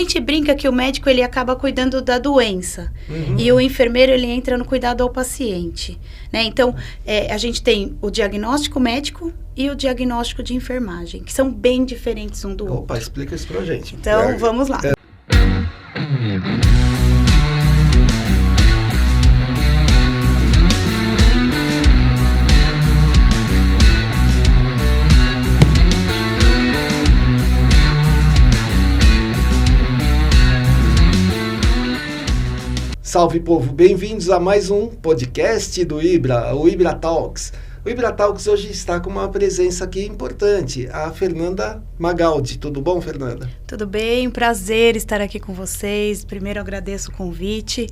gente brinca que o médico ele acaba cuidando da doença e o enfermeiro ele entra no cuidado ao paciente, né? Então, a gente tem o diagnóstico médico e o diagnóstico de enfermagem, que são bem diferentes um do outro. Opa, explica isso pra gente. Então, vamos lá. Salve, povo! Bem-vindos a mais um podcast do Ibra, o Ibra Talks. O Ibra Talks hoje está com uma presença aqui importante, a Fernanda Magaldi. Tudo bom, Fernanda? Tudo bem, prazer estar aqui com vocês. Primeiro, eu agradeço o convite,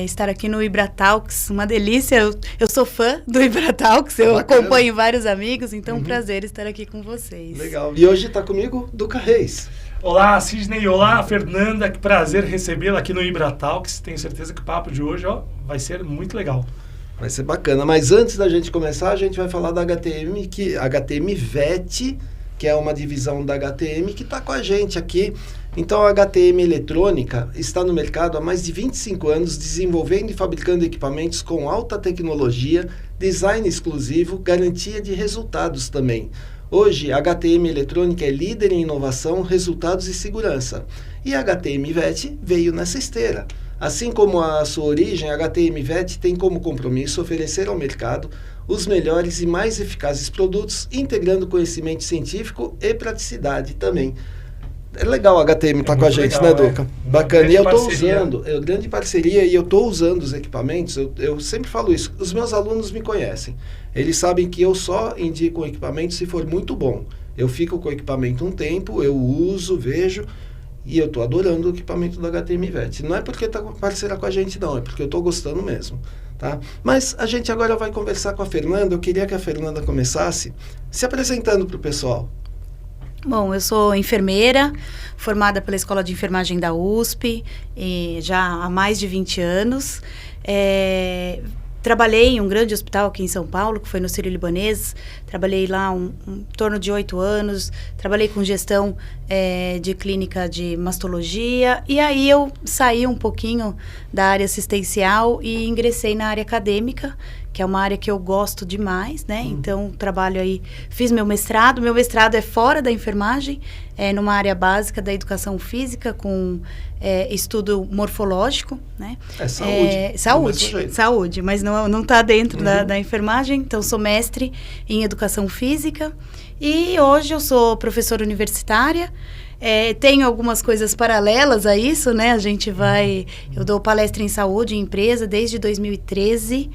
estar aqui no Ibra Talks, uma delícia. Eu sou fã do Ibra Talks, eu acompanho vários amigos, então prazer estar aqui com vocês. Legal. E hoje está comigo Duca Reis. Olá, Sidney. Olá, Fernanda. Que prazer recebê-la aqui no Ibra Talks. Tenho certeza que o papo de hoje vai ser muito legal. Vai ser bacana. Mas antes da gente começar, a gente vai falar da HTM VET, que é uma divisão da HTM que está com a gente aqui. Então, a HTM Eletrônica está no mercado há mais de 25 anos, desenvolvendo e fabricando equipamentos com alta tecnologia, design exclusivo, garantia de resultados também. Hoje, a HTM Eletrônica é líder em inovação, resultados e segurança. E a HTM VET veio nessa esteira. Assim como a sua origem, a HTM VET tem como compromisso oferecer ao mercado os melhores e mais eficazes produtos, integrando conhecimento científico e praticidade também. É legal a HTM estar com a gente, legal, né, Duca? Bacana. E eu estou usando, grande parceria, e eu estou usando os equipamentos, eu sempre falo isso, os meus alunos me conhecem. Eles sabem que eu só indico um equipamento se for muito bom. Eu fico com o equipamento um tempo, eu uso, vejo, e eu estou adorando o equipamento da HTM VET. Não é porque está parceira com a gente, não, é porque eu estou gostando mesmo. Tá? Mas a gente agora vai conversar com a Fernanda. Eu queria que a Fernanda começasse se apresentando para o pessoal. Bom, eu sou enfermeira, formada pela Escola de Enfermagem da USP, já há mais de 20 anos. Trabalhei em um grande hospital aqui em São Paulo, que foi no Sírio-Libanês. Trabalhei lá em torno de 8 anos. Trabalhei com gestão de clínica de mastologia. E aí eu saí um pouquinho da área assistencial e ingressei na área acadêmica, que é uma área que eu gosto demais, né? Então, trabalho aí, fiz meu mestrado. Meu mestrado é fora da enfermagem, numa área básica da educação física, com estudo morfológico, né? Saúde, mas não está dentro da enfermagem. Então, sou mestre em educação física e hoje eu sou professora universitária. Tenho algumas coisas paralelas a isso, né? Eu dou palestra em saúde em empresa desde 2013.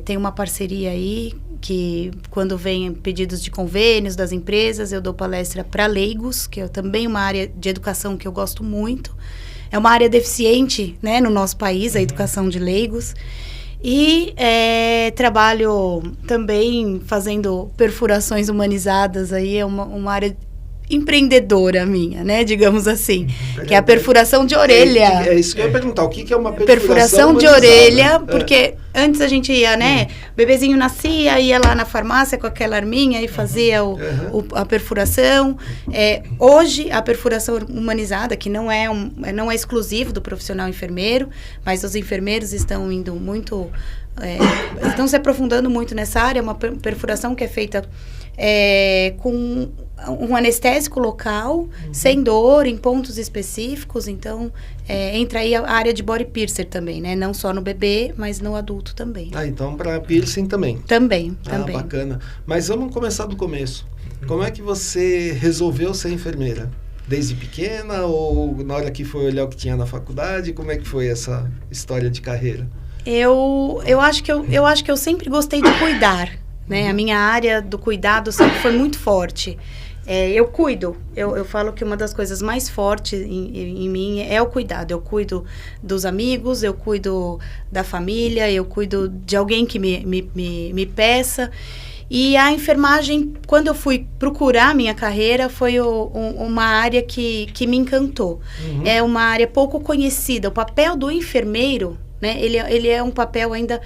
Tem uma parceria aí que quando vem pedidos de convênios das empresas, eu dou palestra para leigos, que é também uma área de educação que eu gosto muito. É uma área deficiente, né, no nosso país, a educação de leigos. E trabalho também fazendo perfurações humanizadas, aí é uma área empreendedora minha, né, digamos assim, que é a perfuração de orelha. É isso que eu ia perguntar, o que é uma perfuração de orelha, porque antes a gente ia, né, o bebezinho nascia, ia lá na farmácia com aquela arminha e fazia a perfuração. Hoje, a perfuração humanizada, que não é exclusivo do profissional enfermeiro, mas os enfermeiros estão indo muito, estão se aprofundando muito nessa área, uma perfuração que é feita com um anestésico local, sem dor, em pontos específicos. Então, entra aí a área de body piercer também, né? Não só no bebê, mas no adulto também. Então para piercing também. Também. Bacana. Mas vamos começar do começo. Como é que você resolveu ser enfermeira? Desde pequena ou na hora que foi olhar o que tinha na faculdade? Como é que foi essa história de carreira? Eu acho que eu sempre gostei de cuidar, né? A minha área do cuidado sempre foi muito forte. Eu cuido. Eu falo que uma das coisas mais fortes em mim é o cuidado. Eu cuido dos amigos, eu cuido da família, eu cuido de alguém que me peça. E a enfermagem, quando eu fui procurar a minha carreira, foi uma área que me encantou. É uma área pouco conhecida. O papel do enfermeiro né? Ele é um papel ainda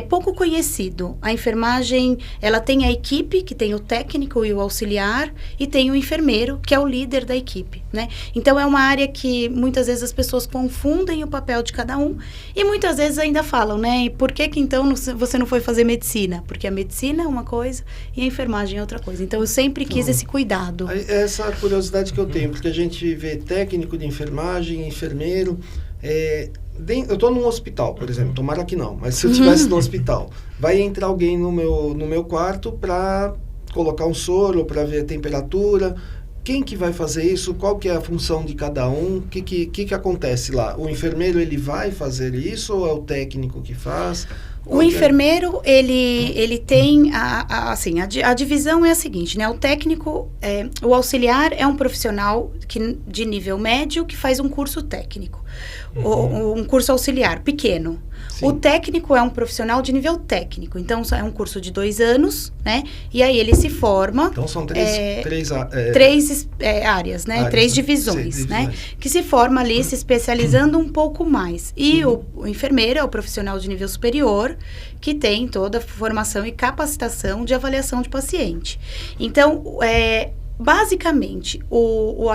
pouco conhecido. A enfermagem, ela tem a equipe, que tem o técnico e o auxiliar, e tem o enfermeiro, que é o líder da equipe, né? Então, é uma área que muitas vezes as pessoas confundem o papel de cada um, e muitas vezes ainda falam, né? E por que então você não foi fazer medicina? Porque a medicina é uma coisa e a enfermagem é outra coisa. Então, eu sempre quis esse cuidado. Essa é a curiosidade que eu tenho, porque a gente vê técnico de enfermagem, enfermeiro... eu estou num hospital, por exemplo, tomara que não, mas se eu estivesse no hospital, vai entrar alguém no meu quarto para colocar um soro, para ver a temperatura. Quem que vai fazer isso? Qual que é a função de cada um? O que acontece lá? O enfermeiro, ele vai fazer isso ou é o técnico que faz? O enfermeiro, ele tem, a divisão é a seguinte, né? O técnico, o auxiliar é um profissional de nível médio que faz um curso técnico, um curso auxiliar pequeno. Sim. O técnico é um profissional de nível técnico, então é um curso de 2 anos, né? E aí ele se forma... Então são três áreas, né? 3 divisões, né? Que se forma ali se especializando um pouco mais. E o enfermeiro é o profissional de nível superior, que tem toda a formação e capacitação de avaliação de paciente. Então, basicamente, o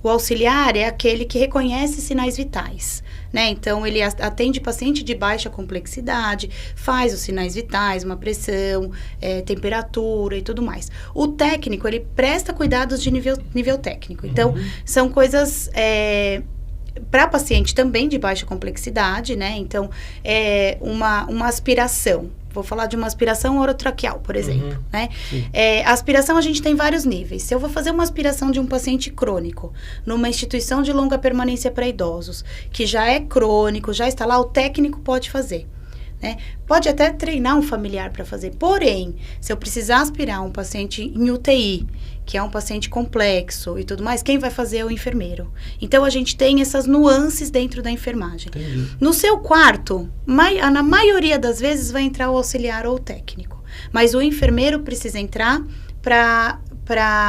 auxiliar é aquele que reconhece sinais vitais, né? Então, ele atende paciente de baixa complexidade, faz os sinais vitais, uma pressão, temperatura e tudo mais. O técnico, ele presta cuidados de nível técnico. Então, são coisas... para paciente também de baixa complexidade, né? Então, uma aspiração. Vou falar de uma aspiração orotraqueal, por exemplo, né? A aspiração, a gente tem vários níveis. Se eu vou fazer uma aspiração de um paciente crônico, numa instituição de longa permanência para idosos, que já é crônico, já está lá, o técnico pode fazer, né? Pode até treinar um familiar para fazer. Porém, se eu precisar aspirar um paciente em UTI, que é um paciente complexo e tudo mais, quem vai fazer é o enfermeiro. Então, a gente tem essas nuances dentro da enfermagem. Entendi. No seu quarto, na maioria das vezes, vai entrar o auxiliar ou o técnico. Mas o enfermeiro precisa entrar para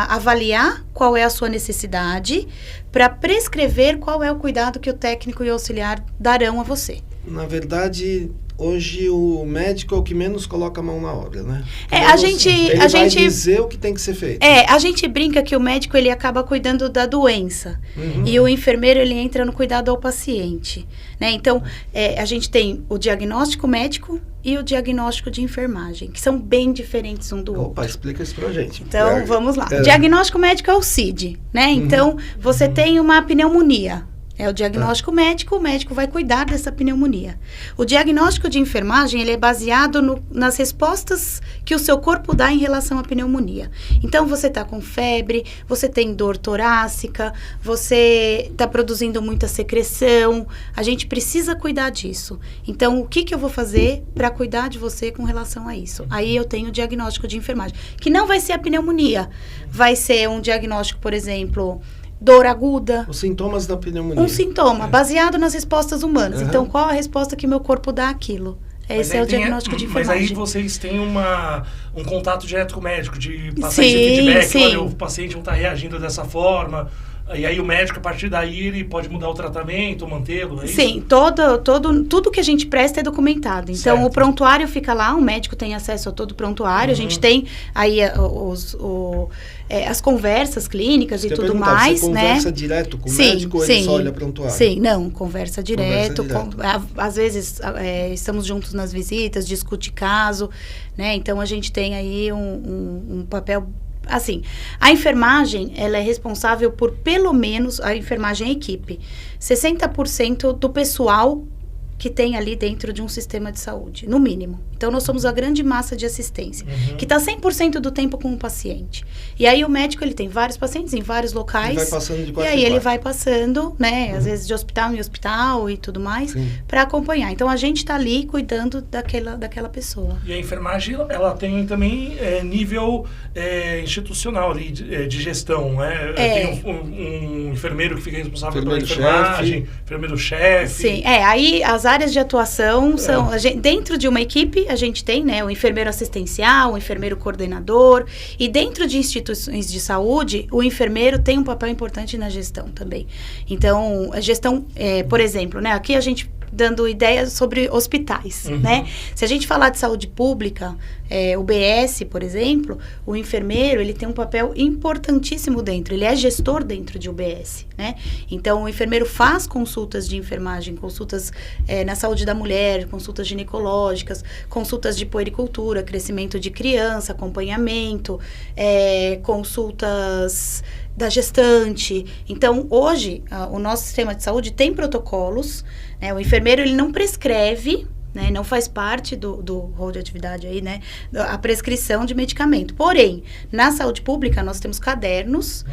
avaliar qual é a sua necessidade, para prescrever qual é o cuidado que o técnico e o auxiliar darão a você. Na verdade... Hoje o médico é o que menos coloca a mão na obra, né? Ele vai dizer o que tem que ser feito. A gente brinca que o médico, ele acaba cuidando da doença. E o enfermeiro, ele entra no cuidado ao paciente, né? Então, a gente tem o diagnóstico médico e o diagnóstico de enfermagem, que são bem diferentes um do outro. Opa, explica isso pra gente. Então, vamos lá. O diagnóstico médico é o CID, né? Então, você tem uma pneumonia. É o diagnóstico médico, o médico vai cuidar dessa pneumonia. O diagnóstico de enfermagem, ele é baseado nas respostas que o seu corpo dá em relação à pneumonia. Então, você está com febre, você tem dor torácica, você está produzindo muita secreção, a gente precisa cuidar disso. Então, o que eu vou fazer para cuidar de você com relação a isso? Aí eu tenho o diagnóstico de enfermagem, que não vai ser a pneumonia, vai ser um diagnóstico, por exemplo... dor aguda. Os sintomas da pneumonia. Um sintoma, baseado nas respostas humanas. Então, qual a resposta que meu corpo dá àquilo? Esse é o diagnóstico de enfermagem. Mas aí vocês têm um contato direto com o médico, de passar esse feedback, olha, o paciente não está reagindo dessa forma... E aí o médico, a partir daí, ele pode mudar o tratamento, mantê-lo, é isso? Sim, tudo que a gente presta é documentado. Então, certo. O prontuário fica lá, o médico tem acesso a todo o prontuário, a gente tem aí as conversas clínicas e tudo mais, você né? Conversa direto com o médico ou ele só olha prontuário? Sim, não, conversa direto. Às vezes, estamos juntos nas visitas, discute caso, né? Então, a gente tem aí um papel... Assim, a enfermagem, ela é responsável por, pelo menos, a enfermagem é equipe, 60% do pessoal que tem ali dentro de um sistema de saúde, no mínimo. Então, nós somos a grande massa de assistência, que está 100% do tempo com o paciente. E aí, o médico, ele tem vários pacientes em vários locais. Ele vai passando de quarto E aí, ele vai passando, né, às vezes de hospital em hospital e tudo mais, para acompanhar. Então, a gente está ali cuidando daquela pessoa. E a enfermagem, ela tem também nível institucional ali, de gestão, né? Tem um enfermeiro que fica responsável pela enfermagem, enfermeiro-chefe. Sim, aí as áreas de atuação são... dentro de uma equipe, a gente tem, né, o enfermeiro assistencial, o enfermeiro coordenador, e dentro de instituições de saúde, o enfermeiro tem um papel importante na gestão também. Então, a gestão, por exemplo, né, aqui a gente dando ideias sobre hospitais, né? Se a gente falar de saúde pública, UBS, por exemplo, o enfermeiro, ele tem um papel importantíssimo dentro, ele é gestor dentro de UBS, né? Então, o enfermeiro faz consultas de enfermagem, consultas na saúde da mulher, consultas ginecológicas, consultas de puericultura, crescimento de criança, acompanhamento, consultas da gestante. Então, hoje, o nosso sistema de saúde tem protocolos, né? O enfermeiro, ele não prescreve, né? Não faz parte do rol de atividade aí, né? A prescrição de medicamento. Porém, na saúde pública, nós temos cadernos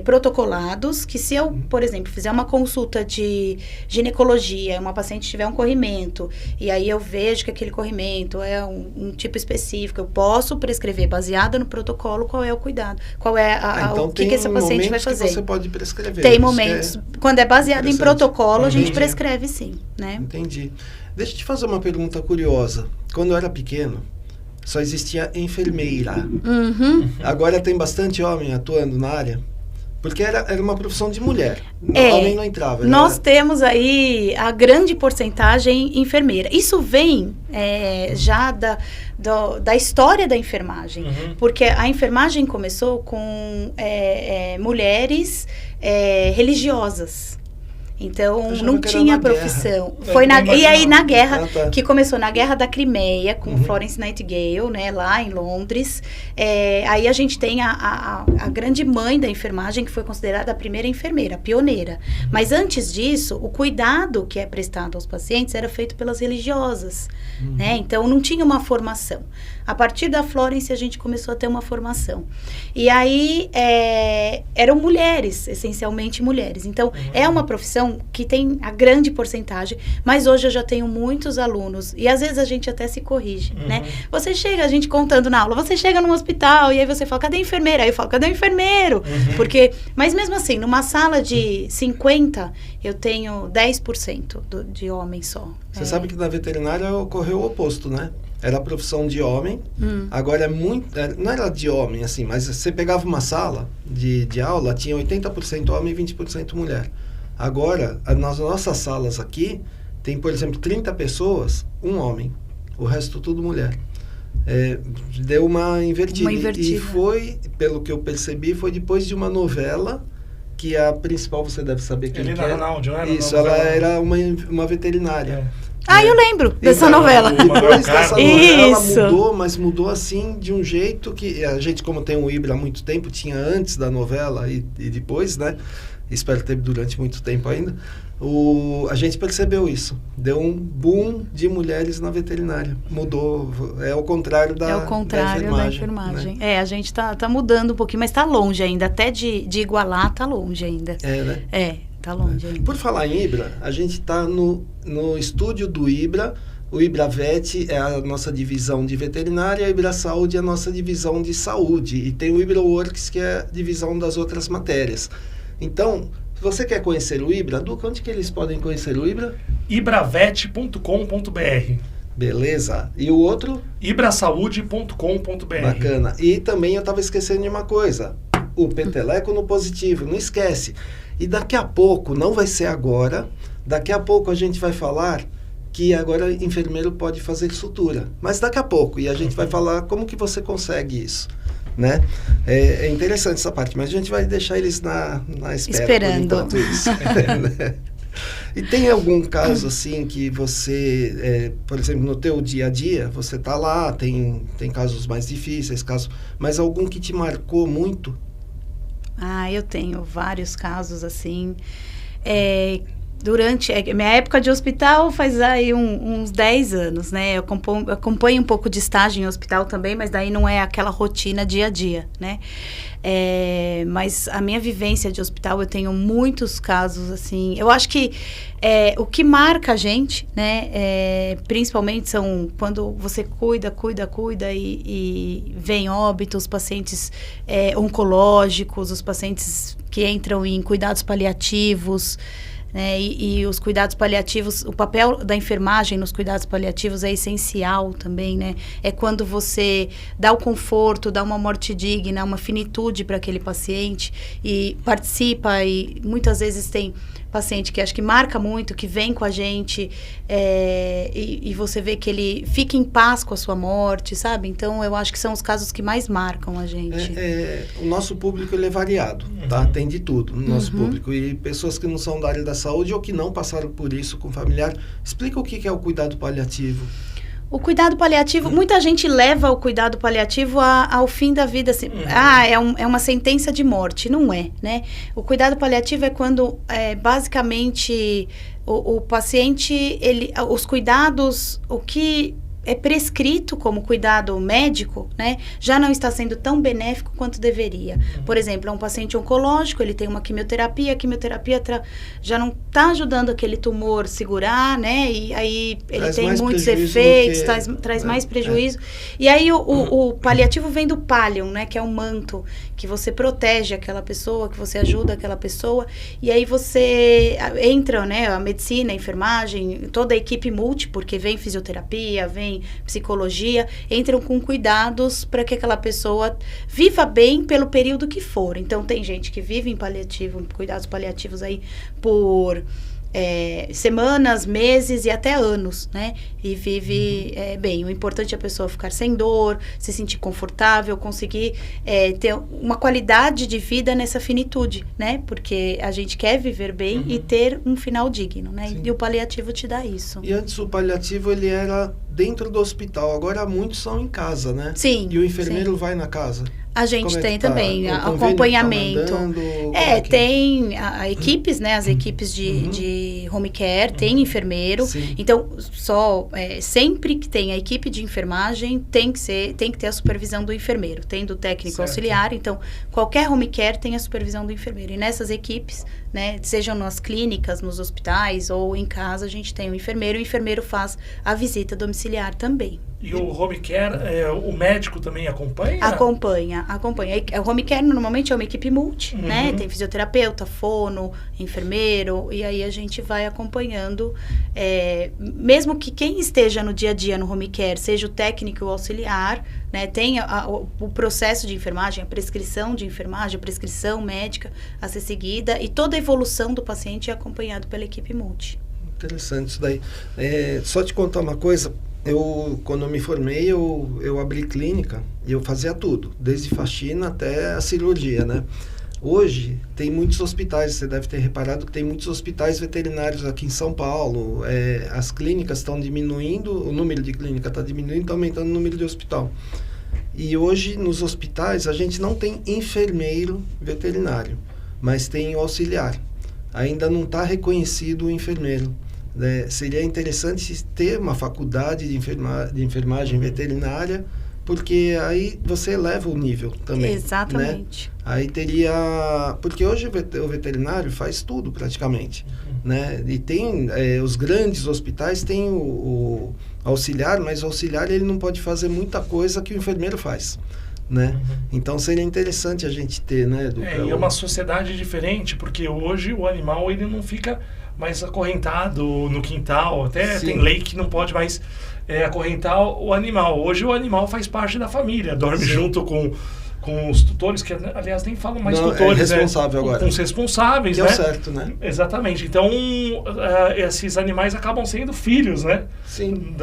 protocolados, que se eu, por exemplo, fizer uma consulta de ginecologia, uma paciente tiver um corrimento, e aí eu vejo que aquele corrimento é um tipo específico, eu posso prescrever, baseada no protocolo, qual é o cuidado, qual é então o que essa paciente vai fazer. Que você pode prescrever. Tem momentos, quando é baseado em protocolo, a gente prescreve sim, né? Entendi. Deixa eu te fazer uma pergunta curiosa. Quando eu era pequeno, só existia enfermeira. Agora tem bastante homem atuando na área, porque era uma profissão de mulher. Homem não entrava. Nós temos aí a grande porcentagem enfermeira. Isso vem já da história da enfermagem, porque a enfermagem começou com mulheres religiosas. Então, não tinha profissão. E aí, na guerra, que começou na Guerra da Crimeia, com Florence Nightingale, né, lá em Londres. Aí a gente tem a grande mãe da enfermagem, que foi considerada a primeira enfermeira, a pioneira. Mas antes disso, o cuidado que é prestado aos pacientes era feito pelas religiosas, né? Então, não tinha uma formação. A partir da Florence, a gente começou a ter uma formação. E aí, eram mulheres, essencialmente mulheres. Então, é uma profissão que tem a grande porcentagem, mas hoje eu já tenho muitos alunos, e às vezes a gente até se corrige, né? Você chega, a gente contando na aula, você chega num hospital, e aí você fala, cadê a enfermeira? Aí eu falo, cadê o enfermeiro? Mas mesmo assim, numa sala de 50, eu tenho 10% de homens só. Você sabe que na veterinária ocorreu o oposto, né? Era a profissão de homem, agora não era de homem, assim, mas você pegava uma sala de aula, tinha 80% homem e 20% mulher. Agora, nas nossas salas aqui, tem, por exemplo, 30 pessoas, um homem, o resto tudo mulher. Deu uma invertida. E foi, pelo que eu percebi, foi depois de uma novela, que a principal, você deve saber quem Helena Ranaldi, não era? Isso, ela era uma veterinária. Eu lembro dessa novela. Depois dessa novela, ela mudou, mas mudou assim de um jeito que a gente, como tem o Ibra há muito tempo, tinha antes da novela e depois, né? Espero ter durante muito tempo ainda. A gente percebeu isso. Deu um boom de mulheres na veterinária. Mudou. É o contrário da enfermagem. Né? A gente tá mudando um pouquinho, mas tá longe ainda. Até de igualar, tá longe ainda. Né? Tá longe ainda. Por falar em Ibra, a gente está no estúdio do Ibra. O Ibra Vet é a nossa divisão de veterinária, a Ibra Saúde é a nossa divisão de saúde. E tem o Ibra Works, que é a divisão das outras matérias. Então, se você quer conhecer o Ibra, Duca, onde que eles podem conhecer o Ibra? ibravet.com.br. Beleza. E o outro? ibrasaude.com.br. Bacana. E também eu estava esquecendo de uma coisa. O Peteleco no Positivo, não esquece. E daqui a pouco, não vai ser agora, daqui a pouco a gente vai falar que agora enfermeiro pode fazer sutura. Mas daqui a pouco, e a gente vai falar como que você consegue isso. Né? É interessante essa parte, mas a gente vai deixar eles na espera. Esperando. Enquanto isso. E tem algum caso assim que você, por exemplo, no teu dia a dia, você tá lá, tem casos mais difíceis, mas algum que te marcou muito? Eu tenho vários casos assim. Durante minha época de hospital faz aí uns 10 anos, né? Eu acompanho um pouco de estágio em hospital também, mas daí não é aquela rotina dia a dia, né? Mas a minha vivência de hospital, eu tenho muitos casos, assim. Eu acho que o que marca a gente, né? Principalmente são quando você cuida e vem óbitos, os pacientes oncológicos, os pacientes que entram em cuidados paliativos. né? E os cuidados paliativos, o papel da enfermagem nos cuidados paliativos é essencial também, né? É quando você dá o conforto, dá uma morte digna, uma finitude para aquele paciente e participa, e muitas vezes tem paciente que acho que marca muito, que vem com a gente, e você vê que ele fica em paz com a sua morte, sabe? Então, eu acho que são os casos que mais marcam a gente. O nosso público, ele é variado, tá? Tem de tudo no nosso público. E pessoas que não são da área da saúde ou que não passaram por isso com familiar. Explica o que é o cuidado paliativo. O cuidado paliativo, muita gente leva o cuidado paliativo ao fim da vida, assim, é uma sentença de morte, não é, né? O cuidado paliativo é quando, basicamente, o paciente, os cuidados, o que é prescrito como cuidado médico, né, já não está sendo tão benéfico quanto deveria. Por exemplo, é um paciente oncológico, ele tem uma quimioterapia, a quimioterapia já não está ajudando aquele tumor segurar, né, e aí ele tem muitos efeitos, traz mais prejuízo. E aí o paliativo vem do pallium, né, que é um manto, que você protege aquela pessoa, que você ajuda aquela pessoa, e aí você entra, né, a medicina, a enfermagem, toda a equipe multi, porque vem fisioterapia, vem psicologia, entram com cuidados para que aquela pessoa viva bem pelo período que for. Então, tem gente que vive em paliativo, cuidados paliativos aí por semanas, meses e até anos, né? E vive bem. O importante é a pessoa ficar sem dor, se sentir confortável, conseguir ter uma qualidade de vida nessa finitude, né? Porque a gente quer viver bem e ter um final digno, né? Sim. E o paliativo te dá isso. E antes o paliativo, ele era dentro do hospital. Agora muitos são em casa, né? Sim. E o enfermeiro vai na casa. A gente tem também acompanhamento. Tem equipes, né? As equipes de home care, tem enfermeiro. Sim. Então, sempre que tem a equipe de enfermagem, tem que ter a supervisão do enfermeiro. Tem do técnico auxiliar. Então, qualquer home care tem a supervisão do enfermeiro. E nessas equipes, né? Sejam nas clínicas, nos hospitais ou em casa, a gente tem o enfermeiro. O enfermeiro faz a visita domiciliar também. E o home care, o médico também acompanha? Acompanha. O home care normalmente é uma equipe multi, né? Tem fisioterapeuta, fono, enfermeiro, e aí a gente vai acompanhando. Mesmo que quem esteja no dia a dia no home care, seja o técnico ou auxiliar, né? Tem o processo de enfermagem, a prescrição de enfermagem, a prescrição médica a ser seguida, e toda a evolução do paciente é acompanhado pela equipe multi. Interessante isso daí. Só te contar uma coisa. Quando eu me formei, eu abri clínica e eu fazia tudo, desde faxina até a cirurgia, né? Hoje, tem muitos hospitais, você deve ter reparado que tem muitos hospitais veterinários aqui em São Paulo. As clínicas estão diminuindo, o número de clínica está diminuindo, está aumentando o número de hospital. E hoje, nos hospitais, a gente não tem enfermeiro veterinário, mas tem o auxiliar. Ainda não está reconhecido o enfermeiro. Seria interessante ter uma faculdade de enfermagem veterinária, porque aí você eleva o nível também. Exatamente. Né? Aí teria... Porque hoje o veterinário faz tudo praticamente. Né? E tem... os grandes hospitais têm o auxiliar, mas o auxiliar ele não pode fazer muita coisa que o enfermeiro faz. Né? Então seria interessante a gente ter, né? E é uma sociedade diferente, porque hoje o animal ele não fica mais acorrentado no quintal, até tem lei que não pode mais acorrentar o animal. Hoje o animal faz parte da família, dorme junto com os tutores, que aliás nem falam mais tutores, responsável agora. Com os responsáveis, Deu certo, né? Exatamente. Então, esses animais acabam sendo filhos, né? Sim.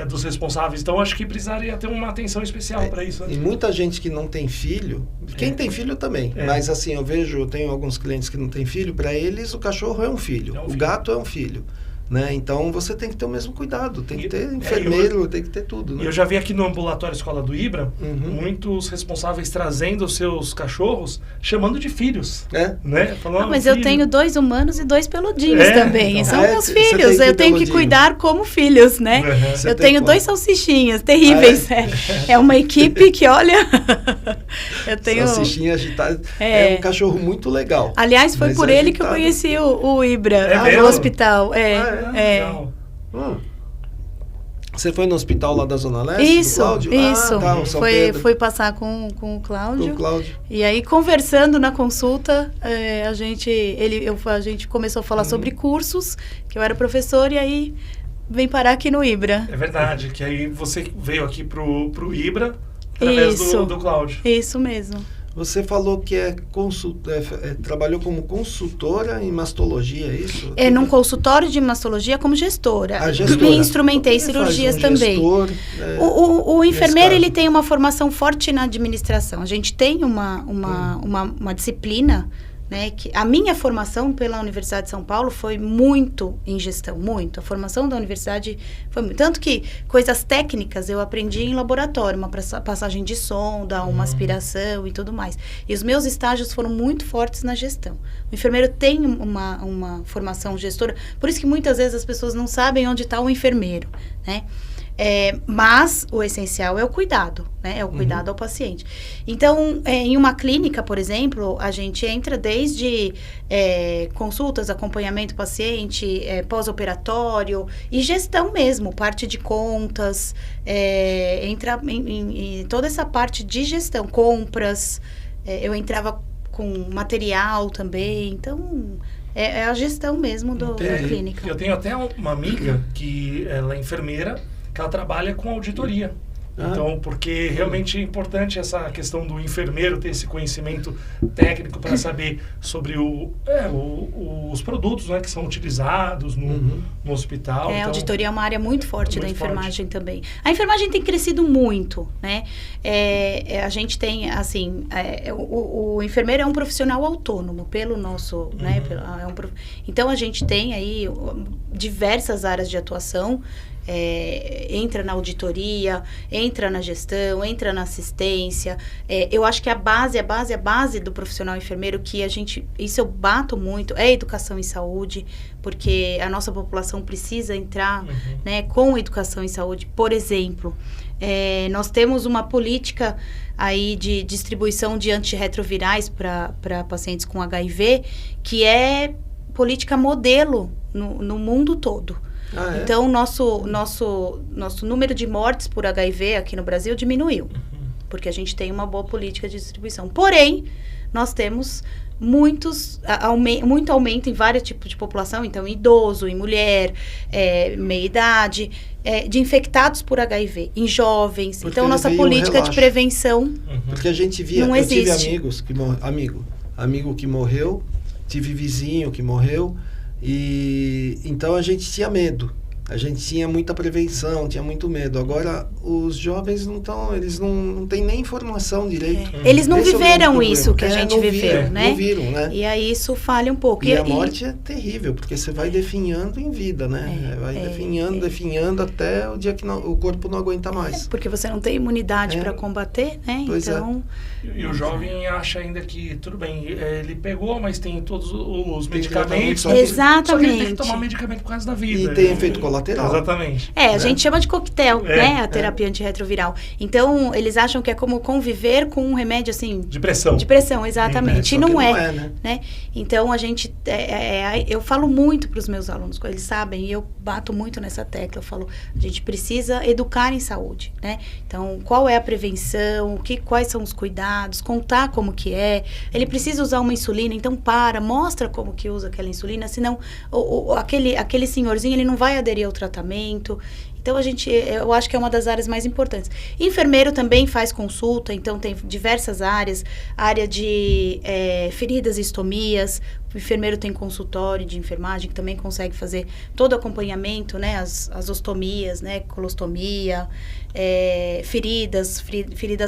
Dos responsáveis. Então, acho que precisaria ter uma atenção especial para isso. Né? E muita gente que não tem filho, quem tem filho também, mas assim, eu tenho alguns clientes que não têm filho, para eles o cachorro é um filho, o gato é um filho. Né? Então, você tem que ter o mesmo cuidado, tem que ter enfermeiro, tem que ter tudo. Né? Eu já vi aqui no ambulatório Escola do Ibra, muitos responsáveis trazendo os seus cachorros, chamando de filhos. Né? Falando, mas eu tenho 2 humanos e 2 peludinhos também, então, são meus filhos, eu tenho que cuidar como filhos, né? Eu tenho 2 salsichinhas terríveis, é uma equipe que, olha, eu tenho... Salsichinha agitada, é um cachorro muito legal. Aliás, foi por ele que eu conheci o Ibra, no hospital, Você foi no hospital lá da Zona Leste? Isso, do Cláudio? isso. Ah, tá, o São Pedro. Foi passar com o Cláudio. Com o Cláudio. E aí, conversando na consulta, a gente começou a falar sobre cursos, que eu era professora, e aí vem parar aqui no IBRA. É verdade, que aí você veio aqui pro IBRA através do Cláudio. Isso mesmo. Você falou que trabalhou como consultora em mastologia, é isso? Num consultório de mastologia como gestora. Ah, gestora. E instrumentei cirurgias também. Gestor, o enfermeiro, ele tem uma formação forte na administração. A gente tem uma disciplina, né, que a minha formação pela Universidade de São Paulo foi muito em gestão, muito. A formação da universidade foi muito. Tanto que coisas técnicas eu aprendi em laboratório, uma passagem de sonda, uma aspiração e tudo mais. E os meus estágios foram muito fortes na gestão. O enfermeiro tem uma formação gestora, por isso que muitas vezes as pessoas não sabem onde está o enfermeiro, né? Mas o essencial é o cuidado, né? É o cuidado ao paciente. Então, em uma clínica, por exemplo, a gente entra desde consultas, acompanhamento do paciente, pós-operatório e gestão mesmo, parte de contas, entra em toda essa parte de gestão, compras, eu entrava com material também, então... É a gestão mesmo da clínica. Eu tenho até uma amiga que ela é enfermeira, que ela trabalha com auditoria. Então, porque realmente é importante essa questão do enfermeiro ter esse conhecimento técnico para saber sobre os produtos, né, que são utilizados no hospital. A auditoria é uma área muito forte da enfermagem também. A enfermagem tem crescido muito, né? A gente tem, assim, o enfermeiro é um profissional autônomo pelo nosso, né? Então, a gente tem aí diversas áreas de atuação. Entra na auditoria, entra na gestão, entra na assistência. Eu acho que a base do profissional enfermeiro, que isso eu bato muito, é educação em saúde, porque a nossa população precisa entrar, né, com educação em saúde. Por exemplo, nós temos uma política aí de distribuição de antirretrovirais para pacientes com HIV, que é política modelo no mundo todo. Então, nosso número de mortes por HIV aqui no Brasil diminuiu, porque a gente tem uma boa política de distribuição. Porém, nós temos muito aumento em vários tipos de população, então, idoso, em mulher, meia-idade, de infectados por HIV, em jovens. Porque então, nossa política de prevenção porque a gente via, não existe. Eu tive amigos amigo que morreu, tive vizinho que morreu, e então a gente tinha medo, a gente tinha muita prevenção, tinha muito medo. Agora os jovens eles não têm nem informação direito. Eles não viveram isso que a gente viveu, né? Não viram, né? E aí isso falha um pouco. E a morte é terrível, porque você vai definhando em vida, né? Vai definhando até o dia que o corpo não aguenta mais. Porque você não tem imunidade para combater, né? Pois então... E o jovem acha ainda que, tudo bem, ele pegou, mas tem todos os medicamentos. Exatamente. Só que ele tem que tomar medicamento por causa da vida. E tem efeito colateral. Exatamente. A gente chama de coquetel, né? A terapia antirretroviral. Então, eles acham que é como conviver com um remédio, assim... De pressão. De pressão, exatamente. E não é, né? Então, a gente... eu falo muito para os meus alunos, eles sabem, e eu bato muito nessa tecla, eu falo, a gente precisa educar em saúde, né? Então, qual é a prevenção, quais são os cuidados, contar como que é. Ele precisa usar uma insulina, então mostra como que usa aquela insulina, senão aquele senhorzinho, ele não vai aderir ao tratamento. Então, eu acho que é uma das áreas mais importantes. Enfermeiro também faz consulta, então tem diversas áreas. Área de feridas e estomias. O enfermeiro tem consultório de enfermagem, que também consegue fazer todo o acompanhamento, né? As ostomias, né? Colostomia, feridas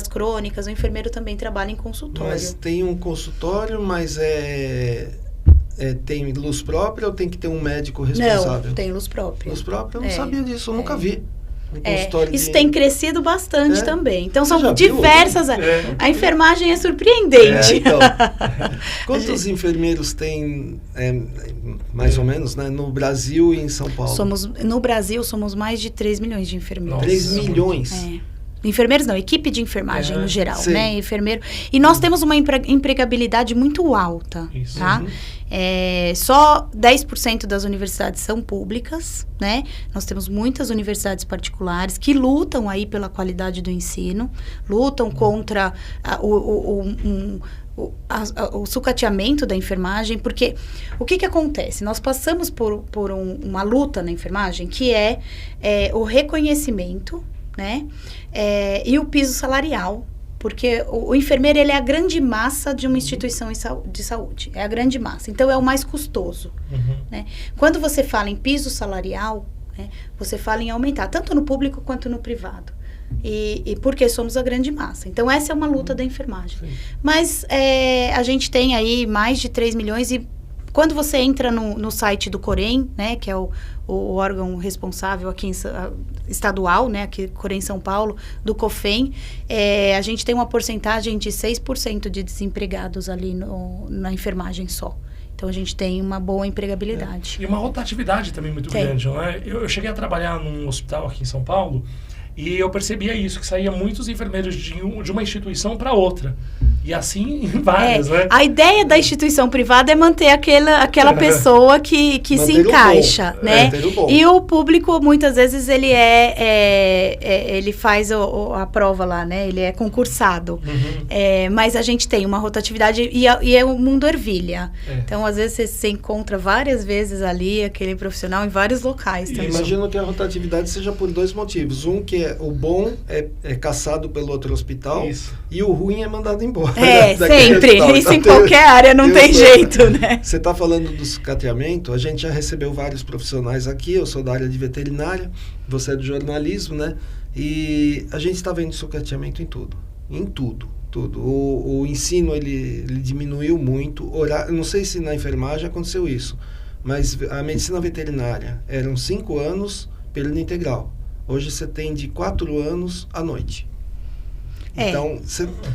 crônicas. O enfermeiro também trabalha em consultório. Mas tem um consultório, mas tem luz própria ou tem que ter um médico responsável? Não, tem luz própria. Luz própria? Eu não sabia disso, eu nunca vi. Isso tem crescido bastante também. Então, são diversas... A enfermagem é surpreendente. Então, quantos enfermeiros tem, mais ou menos, né, no Brasil e em São Paulo? No Brasil, somos mais de 3 milhões de enfermeiros. 3 milhões? Enfermeiros não, equipe de enfermagem no geral, sim. né? Enfermeiro. E nós temos uma empregabilidade muito alta, Isso. tá? Só 10% das universidades são públicas, né? Nós temos muitas universidades particulares que lutam aí pela qualidade do ensino, lutam contra o sucateamento da enfermagem, porque o que acontece? Nós passamos por uma luta na enfermagem que é o reconhecimento, né? E o piso salarial, porque o enfermeiro ele é a grande massa de uma instituição de saúde, é a grande massa, então é o mais custoso. Né? Quando você fala em piso salarial, né, você fala em aumentar, tanto no público quanto no privado. E porque somos a grande massa. Então, essa é uma luta da enfermagem. Sim. Mas a gente tem aí mais de 3 milhões e quando você entra no site do Corém, né, que é o órgão responsável aqui estadual, né, aqui Corém São Paulo, do COFEM, a gente tem uma porcentagem de 6% de desempregados ali na enfermagem só. Então, a gente tem uma boa empregabilidade. E uma rotatividade também muito grande, não é? Eu cheguei a trabalhar num hospital aqui em São Paulo e eu percebia isso, que saía muitos enfermeiros de uma instituição para outra. E assim, várias, né? A ideia da instituição privada é manter aquela pessoa que se encaixa, né? E o público, muitas vezes, ele ele faz a prova lá, né? Ele é concursado. Mas a gente tem uma rotatividade e é o mundo ervilha. Então, às vezes, você encontra várias vezes ali aquele profissional em vários locais. Também. Imagino que a rotatividade seja por 2 motivos. Um, que o bom é caçado pelo outro hospital. Isso. E o ruim é mandado embora. Sempre. Isso em qualquer área não tem jeito, né? Você está falando do sucateamento, a gente já recebeu vários profissionais aqui, eu sou da área de veterinária, você é do jornalismo, né? E a gente está vendo sucateamento em tudo. Em tudo. O ensino, ele diminuiu muito. Não sei se na enfermagem aconteceu isso, mas a medicina veterinária eram 5 anos período integral. Hoje você tem de 4 anos à noite. Então,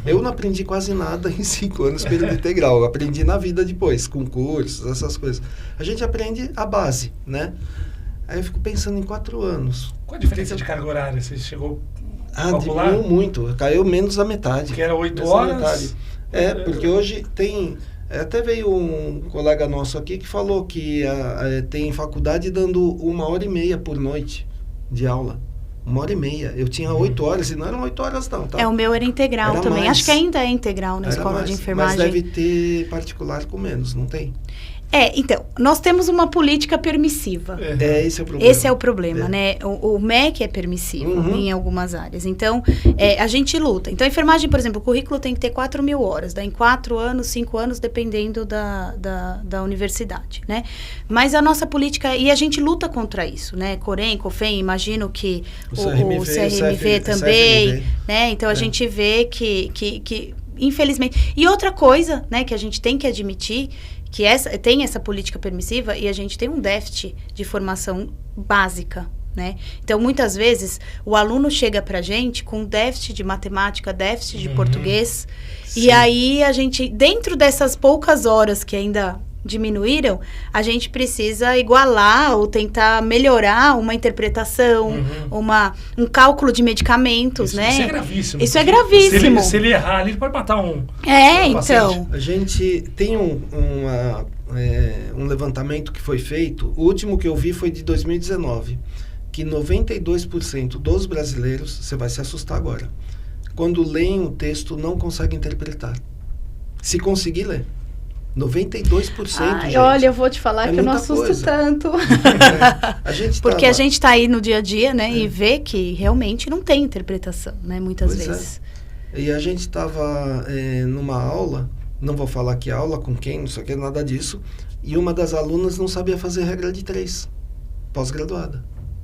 eu não aprendi quase nada em 5 anos período integral. Eu aprendi na vida depois, com cursos, essas coisas. A gente aprende a base, né? Aí eu fico pensando em 4 anos. Qual a diferença de carga horária? Você chegou a calcular? Diminuiu muito. Caiu menos da metade. Que era 8 horas? Porque hoje tem... Até veio um colega nosso aqui que falou que tem faculdade dando 1h30 por noite de aula. 1h30. Eu tinha 8 horas e não eram 8 horas não, tá? O meu era integral era também. Mais. Acho que ainda é integral na escola de enfermagem. Mas deve ter particular com menos, não tem? Então, nós temos uma política permissiva. Esse é o problema. Esse é o problema, né? O MEC é permissivo em algumas áreas. Então, a gente luta. Então, a enfermagem, por exemplo, o currículo tem que ter 4.000 horas. Dá em 4 anos, 5 anos, dependendo da universidade, né? Mas a nossa política... E a gente luta contra isso, né? Corém, COFEM, imagino que o CRMV também, CFMV. Né? Então, a gente vê que, infelizmente... E outra coisa, né, que a gente tem que admitir... que tem essa política permissiva e a gente tem um déficit de formação básica, né? Então, muitas vezes, o aluno chega pra gente com déficit de matemática, déficit de português, e aí a gente, dentro dessas poucas horas que ainda diminuíram, a gente precisa igualar ou tentar melhorar uma interpretação, um cálculo de medicamentos, né? Isso é gravíssimo. Isso é gravíssimo. Se ele errar, ele pode matar um então. A gente tem um levantamento que foi feito, o último que eu vi foi de 2019, que 92% dos brasileiros, você vai se assustar agora, quando leem o texto não conseguem interpretar. Se conseguir ler. 92%, gente. Olha, eu vou te falar que eu não assusto tanto. Porque a gente está aí no dia a dia, né? E vê que realmente não tem interpretação, né? Muitas vezes. E a gente estava numa aula, não vou falar que aula, com quem, não sei o que, nada disso, e uma das alunas não sabia fazer regra de 3,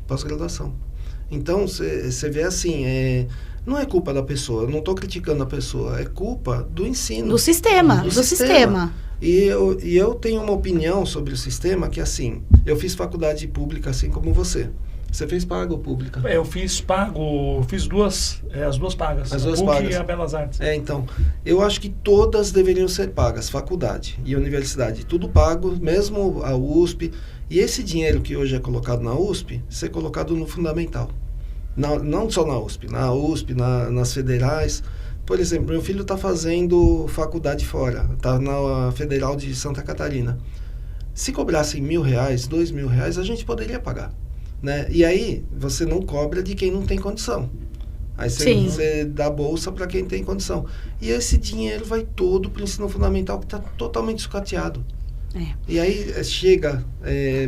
pós-graduação. Então, você vê assim, não é culpa da pessoa, eu não estou criticando a pessoa, é culpa do ensino. Do sistema. E eu tenho uma opinião sobre o sistema que, assim, eu fiz faculdade pública assim como você. Você fez pago ou pública? Eu fiz pago, fiz as duas pagas. As duas PUC pagas. E a Belas Artes. Então, eu acho que todas deveriam ser pagas, faculdade e universidade. Tudo pago, mesmo a USP. E esse dinheiro que hoje é colocado na USP, ser colocado no fundamental. Não só na USP, nas federais. Por exemplo, meu filho está fazendo faculdade fora, está na Federal de Santa Catarina. Se cobrassem R$1.000, R$2.000, a gente poderia pagar, né? E aí, você não cobra de quem não tem condição. Aí você dá bolsa para quem tem condição. E esse dinheiro vai todo para o ensino fundamental, que está totalmente sucateado. E aí chega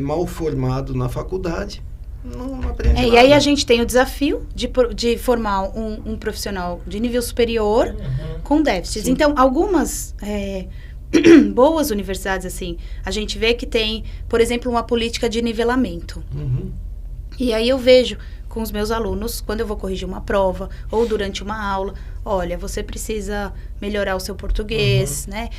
mal formado na faculdade, não aprende nada. E aí a gente tem o desafio de formar um profissional de nível superior com déficits. Sim. Então, algumas boas universidades, assim, a gente vê que tem, por exemplo, uma política de nivelamento. E aí eu vejo com os meus alunos, quando eu vou corrigir uma prova ou durante uma aula, olha, você precisa melhorar o seu português, né?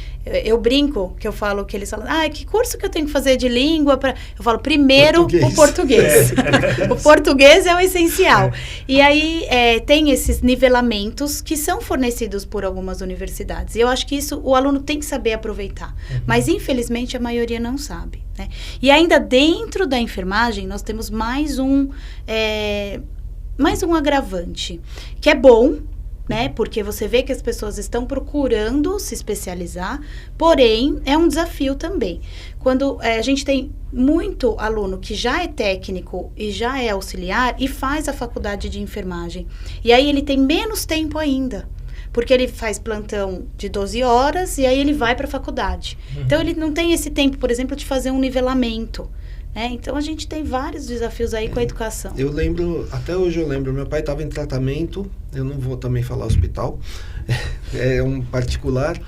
Eu brinco, que eu falo que eles falam, que curso que eu tenho que fazer de língua? Eu falo, primeiro, o português. O português é o essencial. E aí, tem esses nivelamentos que são fornecidos por algumas universidades. E eu acho que isso o aluno tem que saber aproveitar. Mas, infelizmente, a maioria não sabe, né? E ainda dentro da enfermagem, nós temos mais um agravante, que é bom, né? Porque você vê que as pessoas estão procurando se especializar, porém, é um desafio também. Quando a gente tem muito aluno que já é técnico e já é auxiliar e faz a faculdade de enfermagem. E aí ele tem menos tempo ainda, porque ele faz plantão de 12 horas e aí ele vai para a faculdade. Então, ele não tem esse tempo, por exemplo, de fazer um nivelamento. Então, a gente tem vários desafios aí com a educação. Eu lembro, até hoje eu lembro, meu pai estava em tratamento, eu não vou também falar hospital, é um particular,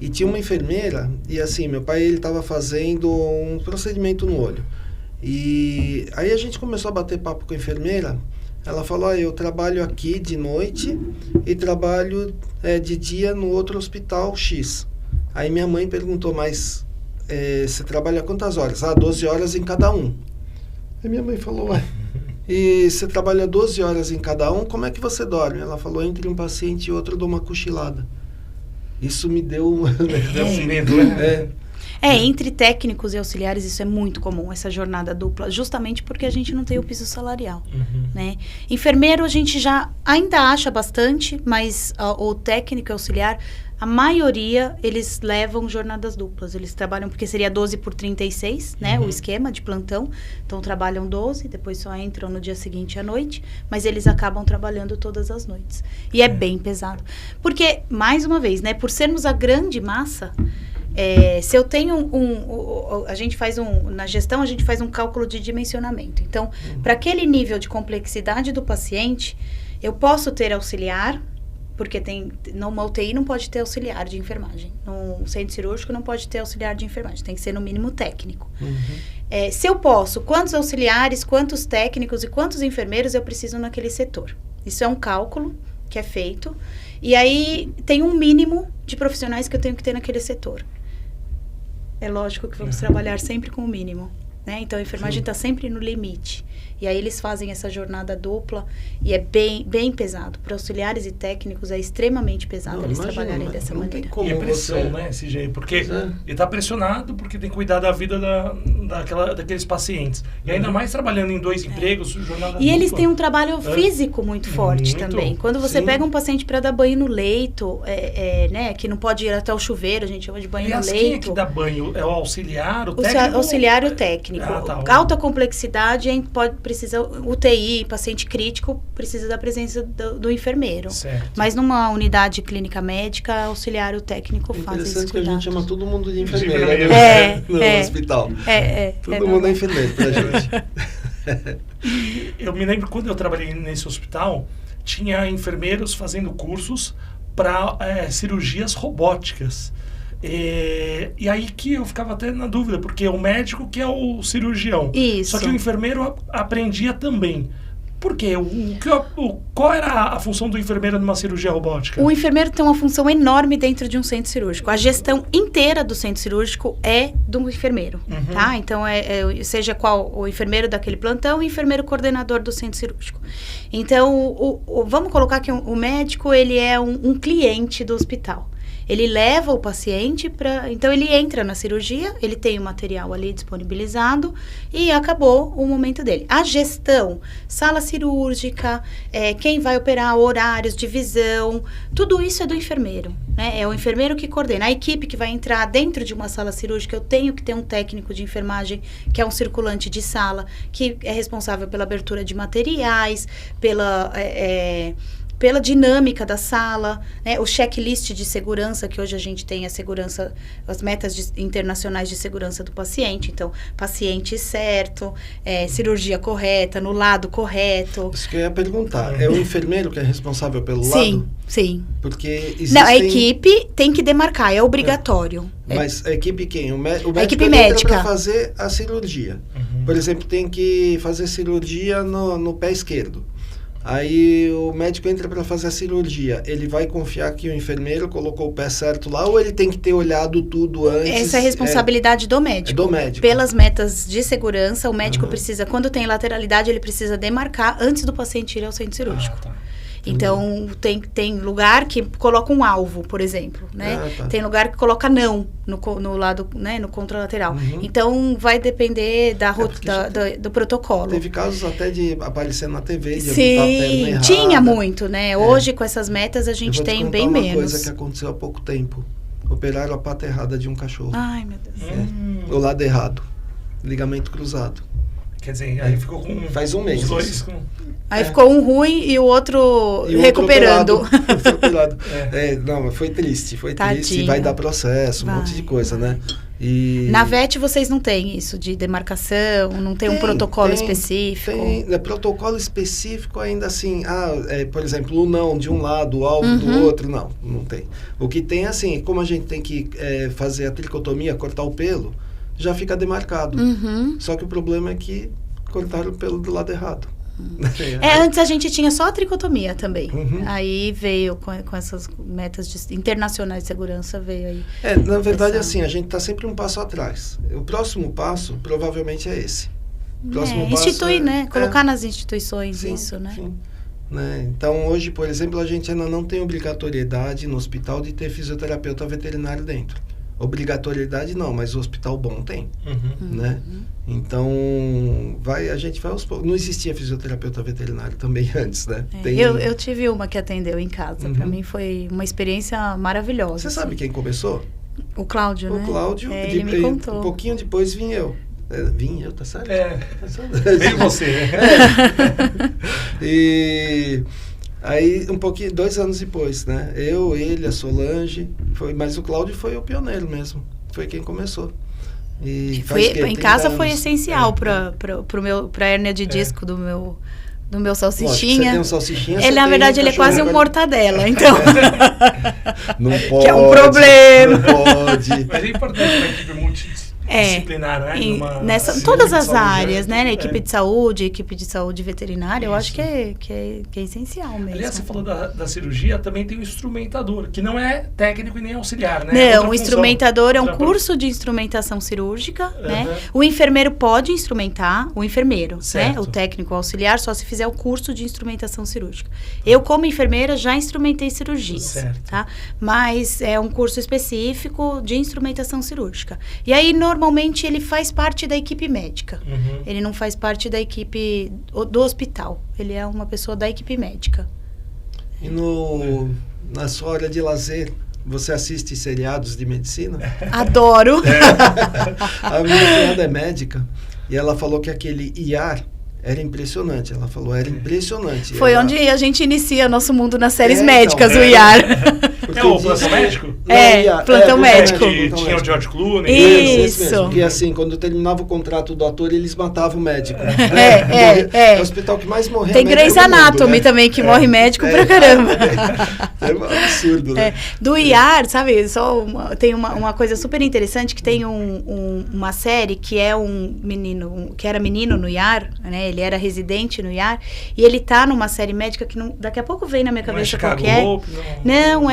e tinha uma enfermeira, e assim, meu pai ele estava fazendo um procedimento no olho. E aí a gente começou a bater papo com a enfermeira, ela falou, eu trabalho aqui de noite e trabalho de dia no outro hospital X. Aí minha mãe perguntou, mas... você trabalha quantas horas? 12 horas em cada um. Aí minha mãe falou, e você trabalha 12 horas em cada um, como é que você dorme? Ela falou, entre um paciente e outro eu dou uma cochilada. Isso me deu um medo, né? Entre técnicos e auxiliares isso é muito comum, essa jornada dupla, justamente porque a gente não tem o piso salarial, né? Enfermeiro a gente já ainda acha bastante, mas o técnico e auxiliar, a maioria, eles levam jornadas duplas. Eles trabalham, porque seria 12 por 36, né? O esquema de plantão. Então, trabalham 12, depois só entram no dia seguinte à noite. Mas eles acabam trabalhando todas as noites. E é bem pesado. Porque, mais uma vez, né? Por sermos a grande massa, se eu tenho a gente faz na gestão, a gente faz um cálculo de dimensionamento. Então, para aquele nível de complexidade do paciente, eu posso ter auxiliar, porque numa UTI não pode ter auxiliar de enfermagem. Num centro cirúrgico não pode ter auxiliar de enfermagem. Tem que ser no mínimo técnico. Se eu posso, quantos auxiliares, quantos técnicos e quantos enfermeiros eu preciso naquele setor? Isso é um cálculo que é feito. E aí tem um mínimo de profissionais que eu tenho que ter naquele setor. É lógico que vamos trabalhar sempre com o mínimo, né? Então, a enfermagem está sempre no limite. E aí eles fazem essa jornada dupla e é bem, bem pesado. Para auxiliares e técnicos é extremamente pesado eles trabalharem dessa maneira. E a pressão, né, CJ? Porque ele está pressionado porque tem que cuidar da vida daqueles pacientes. E ainda mais trabalhando em 2 empregos, jornada dupla. E eles têm um trabalho físico muito forte também. Quando você pega um paciente para dar banho no leito, né, que não pode ir até o chuveiro, a gente chama de banho no leito. Quem é que dá banho? É o auxiliar, o técnico? O auxiliar e o técnico. Alta complexidade, precisa UTI, paciente crítico, precisa da presença do enfermeiro. Certo. Mas numa unidade clínica médica, auxiliar e o técnico fazem isso. Interessante que a gente chama todo mundo de enfermeira no hospital. Todo mundo é enfermeiro pra gente. Eu me lembro quando eu trabalhei nesse hospital, tinha enfermeiros fazendo cursos para cirurgias robóticas. E aí que eu ficava até na dúvida, porque o médico que é o cirurgião. Isso. Só que o enfermeiro aprendia também. Por quê? Qual era a função do enfermeiro numa cirurgia robótica? O enfermeiro tem uma função enorme dentro de um centro cirúrgico. A gestão inteira do centro cirúrgico é do enfermeiro, tá? Então, seja qual o enfermeiro daquele plantão, o enfermeiro coordenador do centro cirúrgico. Então, vamos colocar que o médico, ele é um cliente do hospital. Ele leva o paciente para... Então, ele entra na cirurgia, ele tem o material ali disponibilizado e acabou o momento dele. A gestão, sala cirúrgica, quem vai operar, horários, divisão, tudo isso é do enfermeiro, né? É o enfermeiro que coordena. A equipe que vai entrar dentro de uma sala cirúrgica, eu tenho que ter um técnico de enfermagem, que é um circulante de sala, que é responsável pela abertura de materiais, pela dinâmica da sala, né? O checklist de segurança, que hoje a gente tem as metas internacionais de segurança do paciente. Então, paciente certo, cirurgia correta, no lado correto. Isso que eu ia perguntar. É o enfermeiro que é responsável pelo lado? Sim, sim. Porque existem... Não, a equipe tem que demarcar, é obrigatório. Mas a equipe quem? O médico a equipe entra médica para fazer a cirurgia. Por exemplo, tem que fazer cirurgia no pé esquerdo. Aí o médico entra para fazer a cirurgia. Ele vai confiar que o enfermeiro colocou o pé certo lá ou ele tem que ter olhado tudo antes? Essa é a responsabilidade do médico. É do médico. Pelas metas de segurança, o médico precisa, quando tem lateralidade, ele precisa demarcar antes do paciente ir ao centro cirúrgico. Tá. Então, tem lugar que coloca um alvo, por exemplo, né? Tem lugar que coloca não no lado, né, no contralateral. Então, vai depender do protocolo. Teve casos até de aparecer na TV, de Sim, botar a perna errada. Tinha muito, né? Hoje, com essas metas, a gente tem bem menos. uma coisa que aconteceu há pouco tempo. Operaram a pata errada de um cachorro. Ai, meu Deus. O lado errado. Ligamento cruzado. Quer dizer, aí ficou com... Faz um mês. Os dois com... Aí ficou um ruim e o outro recuperando. Operado. Não, foi triste. Triste. Vai dar processo, um monte de coisa, né? E... Na VET vocês não têm isso de demarcação, não tem um protocolo específico? Tem protocolo específico ainda assim. Por exemplo, o não de um lado, o alvo do outro, não tem. O que tem assim, como a gente tem que fazer a tricotomia, cortar o pelo, já fica demarcado. Só que o problema é que cortaram o pelo do lado errado. Antes a gente tinha só a tricotomia também. Aí veio com essas metas internacionais de segurança, veio aí. Na verdade, assim, a gente está sempre um passo atrás. O próximo passo, provavelmente, é esse. Instituir, né? Colocar nas instituições isso, né? Sim. Né? Então, hoje, por exemplo, a gente ainda não tem obrigatoriedade no hospital de ter fisioterapeuta veterinário dentro. Obrigatoriedade não, mas o hospital bom tem, né? Então, a gente vai aos poucos. Não existia fisioterapeuta veterinário também antes, né? Eu tive uma que atendeu em casa. Para mim foi uma experiência maravilhosa. Você sabe quem começou? O Cláudio, né? O Cláudio. Ele me contou. Um pouquinho depois vim eu. Tá certo? Veio você. E... Aí, 2 anos depois, né? Ele, a Solange, mas o Cláudio foi o pioneiro mesmo. Foi quem começou. E em casa foi essencial para a hérnia de disco do meu salsichinha. Você tem um salsichinha, ele, na verdade, ele é quase um mortadela, então... Não pode. Que é um problema. Não pode. Mas é importante uma equipe multidisciplinar, né? Em todas as áreas, né? Na equipe de saúde veterinária, eu acho que é essencial mesmo. Aliás, você falou da cirurgia, também tem o instrumentador, que não é técnico e nem auxiliar, né? Não, o instrumentador é um curso de instrumentação cirúrgica, né? O enfermeiro pode instrumentar, o enfermeiro, né? O técnico auxiliar só se fizer o curso de instrumentação cirúrgica. Eu, como enfermeira, já instrumentei cirurgias, tá? Mas é um curso específico de instrumentação cirúrgica. E aí, normalmente, ele faz parte da equipe médica. Ele não faz parte da equipe do hospital. Ele é uma pessoa da equipe médica. E na sua hora de lazer, você assiste seriados de medicina? Adoro! A minha cunhada é médica e ela falou que aquele IAR era impressionante. Ela falou, era impressionante. Foi onde a gente inicia nosso mundo nas séries médicas, o IAR. O plantão médico? Plantão médico. Tinha o George Clooney. Isso. Porque assim, quando terminava o contrato do ator, eles matavam o médico. É o hospital que mais morreu. Tem Grey's Anatomy também, que morre médico pra caramba. É um absurdo, né? Do IAR, sabe, tem uma coisa super interessante, que tem uma série que é um menino, que era menino no IAR, né? Ele era residente no IAR, e ele tá numa série médica que daqui a pouco vem na minha cabeça qual que é. Não,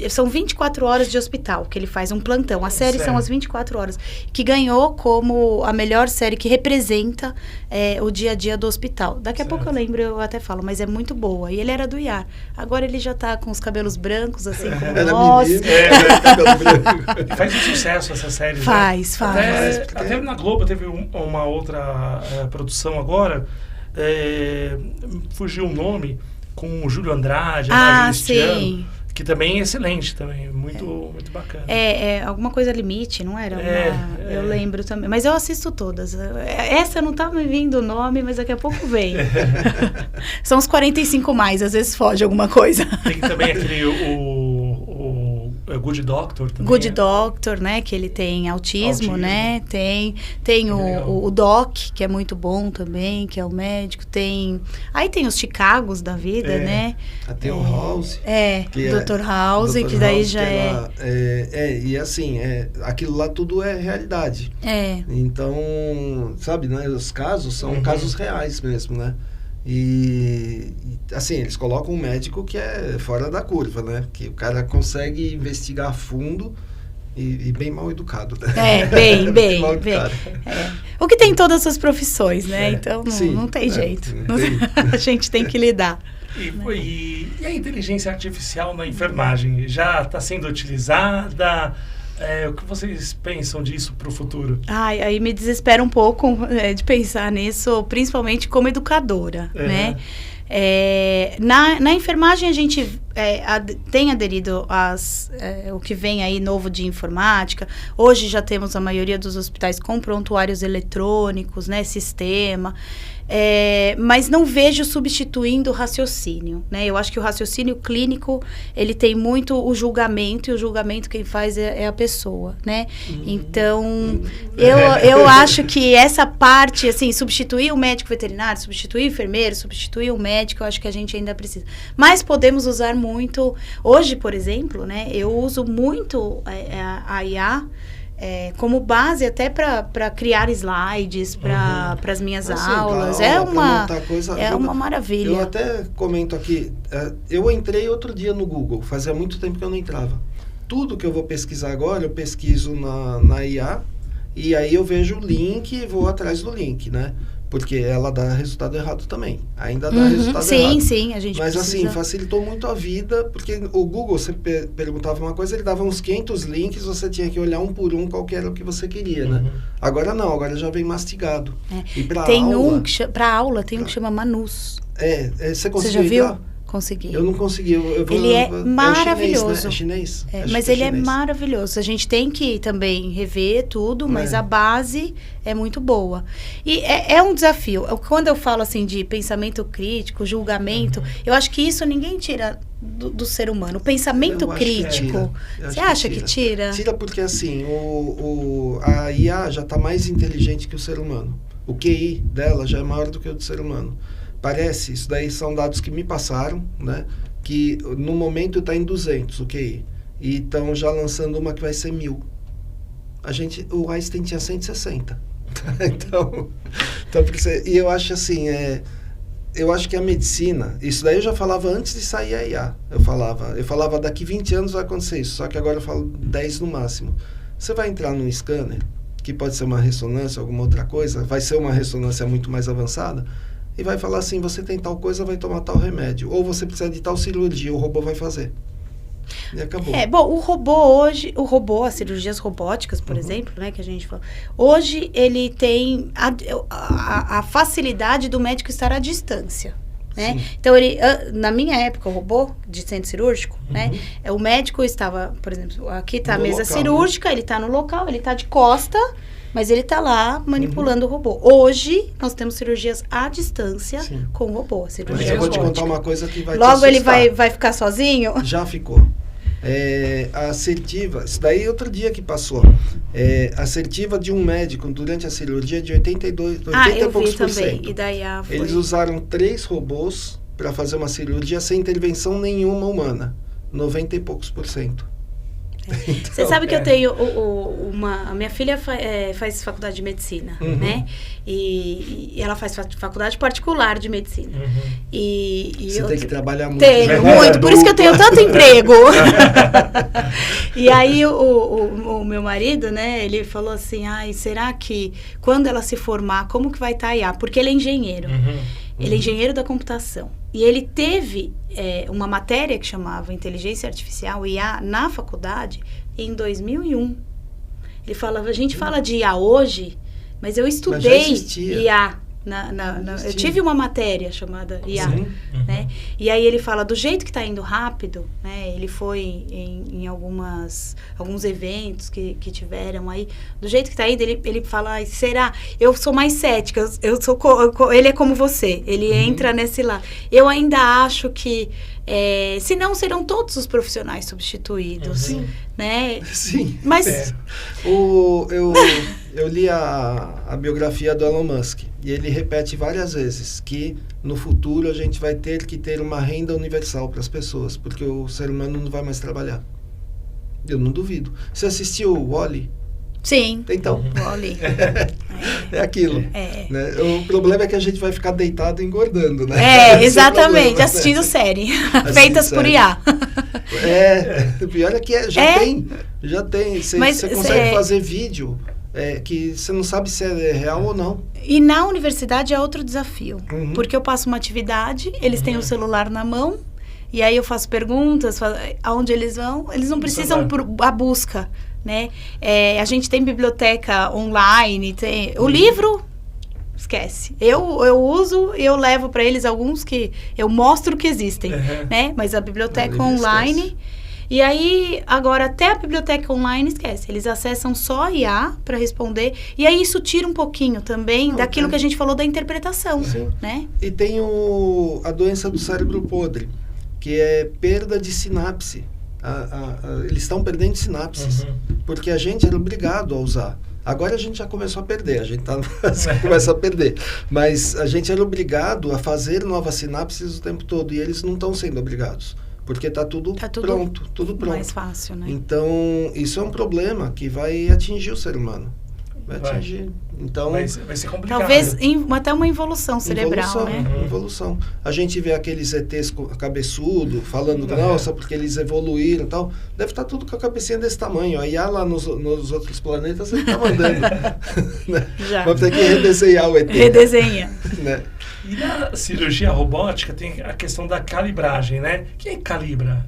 São 24 horas de hospital que ele faz um plantão. A série são as 24 horas. Que ganhou como a melhor série que representa o dia a dia do hospital. Daqui a pouco eu lembro, eu até falo, mas é muito boa. E ele era do IAR. Agora ele já tá com os cabelos brancos, assim, como nós. Cabelo branco. Faz um sucesso essa série. Faz. Até na Globo teve uma outra produção agora. Fugiu o nome, com o Júlio Andrade, sim. Que também é excelente, também, muito bacana. Alguma coisa limite, não era? Eu lembro também, mas eu assisto todas. Essa não tá me vindo o nome, mas daqui a pouco vem. São os 45 mais, às vezes foge alguma coisa. Tem também aquele, o Good Doctor também. Good Doctor, né, que ele tem autismo, né, tem o Doc, que é muito bom também, que é o médico, aí tem os Chicagos da vida, né. Tem o House. Dr. House, que daí já e assim, aquilo lá tudo é realidade. Então, sabe, né, os casos são casos reais mesmo, né. E assim, eles colocam um médico que é fora da curva, né? Que o cara consegue investigar a fundo e bem mal educado, né? Bem mal educado. O que tem em todas as profissões, né? Então não tem jeito. A gente tem que lidar. E a inteligência artificial na enfermagem já está sendo utilizada? O que vocês pensam disso para o futuro? Aí me desespera um pouco de pensar nisso, principalmente como educadora, né? Na enfermagem a gente tem aderido o que vem aí novo de informática. Hoje já temos a maioria dos hospitais com prontuários eletrônicos, né? Sistema. Mas não vejo substituindo o raciocínio, né? Eu acho que o raciocínio clínico, ele tem muito o julgamento, e o julgamento quem faz é a pessoa, né? Então, eu acho que essa parte, assim, substituir o médico veterinário, substituir o enfermeiro, substituir o médico, eu acho que a gente ainda precisa. Mas podemos usar muito, hoje, por exemplo, né? Eu uso muito a IA, como base até para criar slides para as minhas aulas. Uma maravilha. Eu até comento aqui, eu entrei outro dia no Google, fazia muito tempo que eu não entrava. Tudo que eu vou pesquisar agora, eu pesquiso na IA, e aí eu vejo o link e vou atrás do link, né? Porque ela dá resultado errado também. Ainda dá resultado errado. Sim, a gente Mas precisa. assim, facilitou muito a vida, porque o Google, você perguntava uma coisa, ele dava uns 500 links, você tinha que olhar um por um qual que era o que você queria, né? Agora não, agora já vem mastigado. E pra aula... Pra aula tem um que chama Manus. Você conseguiu? Você já viu? Consegui. Eu não consegui. Ele é maravilhoso. É chinês, né? Mas ele é maravilhoso. A gente tem que também rever tudo, mas a base é muito boa. E é um desafio. Quando eu falo assim de pensamento crítico, julgamento, eu acho que isso ninguém tira do ser humano. O pensamento crítico, você acha que tira? Tira porque assim, a IA já está mais inteligente que o ser humano. O QI dela já é maior do que o do ser humano. Parece, isso daí são dados que me passaram, né? Que no momento está em 200 o QI. E estão já lançando uma que vai ser 1000. O Einstein tinha 160. então e eu acho assim, eu acho que a medicina, isso daí eu já falava antes de sair a IA. Eu falava daqui 20 anos vai acontecer isso, só que agora eu falo 10 no máximo. Você vai entrar num scanner, que pode ser uma ressonância, alguma outra coisa, vai ser uma ressonância muito mais avançada, e vai falar assim, você tem tal coisa, vai tomar tal remédio. Ou você precisa de tal cirurgia, o robô vai fazer. E acabou. Bom, o robô, as cirurgias robóticas, por exemplo, né, que a gente fala, hoje ele tem a facilidade do médico estar à distância. Né? Então, na minha época, o robô de centro cirúrgico, né? O médico estava, por exemplo, aqui está a mesa local, cirúrgica, né? Ele está no local, ele está de costa, mas ele está lá manipulando o robô. Hoje, nós temos cirurgias à distância com o robô. Mas eu vou te contar uma coisa que vai logo te assustar. Ele vai ficar sozinho? Já ficou. A assertiva, isso daí outro dia que passou. A assertiva de um médico durante a cirurgia de 80 e poucos por cento. E daí Eles usaram 3 robôs para fazer uma cirurgia sem intervenção nenhuma humana. 90 e poucos por cento. Então, Você sabe que eu tenho a minha filha faz faculdade de medicina, né? E ela faz faculdade particular de medicina. E você tem que trabalhar muito. Tenho, muito. Por isso que eu tenho tanto emprego. E aí o meu marido, né? Ele falou assim, será que quando ela se formar, como que vai estar a IA? Porque ele é engenheiro. Ele é engenheiro da computação. E ele teve uma matéria que chamava Inteligência Artificial, IA, na faculdade, em 2001. Ele falava, a gente fala de IA hoje, mas eu estudei IA. Eu tive uma matéria chamada IA, né? E aí ele fala, do jeito que está indo rápido, né? Ele foi em alguns eventos que tiveram aí, do jeito que está indo, ele fala, será? Eu sou mais cética, ele é como você, ele entra nesse lado. Eu ainda acho que, senão serão todos os profissionais substituídos, né? Sim. Mas... Eu li a biografia do Elon Musk e ele repete várias vezes que no futuro a gente vai ter que ter uma renda universal para as pessoas, porque o ser humano não vai mais trabalhar. Eu não duvido. Você assistiu o Wall-E? Sim. Então, Wall-E. É aquilo. Né? O problema é que a gente vai ficar deitado engordando, né? Exatamente. Problema, assistindo série. Feitas por IA. Pior é que já tem. Você consegue fazer vídeo que você não sabe se é real ou não. E na universidade é outro desafio. Porque eu passo uma atividade, eles têm o celular na mão, e aí eu faço perguntas, aonde eles vão, eles não precisam a busca, né? A gente tem biblioteca online, tem o livro, esquece. Eu uso e eu levo para eles alguns que eu mostro que existem, né? Mas a biblioteca online... Esquece. E aí, agora, até a biblioteca online, esquece. Eles acessam só a IA para responder. E aí, isso tira um pouquinho também daquilo que a gente falou da interpretação, né? E tem a doença do cérebro podre, que é perda de sinapse. Eles estão perdendo sinapses, porque a gente era obrigado a usar. Agora a gente já começou a perder, a gente começa a perder. Mas a gente era obrigado a fazer novas sinapses o tempo todo, e eles não estão sendo obrigados. Porque está tudo pronto, tudo pronto. Mais fácil, né? Então, isso é um problema que vai atingir o ser humano. Vai atingir. Então, vai ser complicado. Talvez até uma involução cerebral, né? Evolução. A gente vê aqueles ETs cabeçudo falando, nossa, porque eles evoluíram e tal. Deve estar tudo com a cabecinha desse tamanho. Aí lá nos outros planetas ele está mandando. Já. Vamos ter que redesenhar o ET. Redesenha. Né? E na cirurgia robótica tem a questão da calibragem, né? Quem calibra?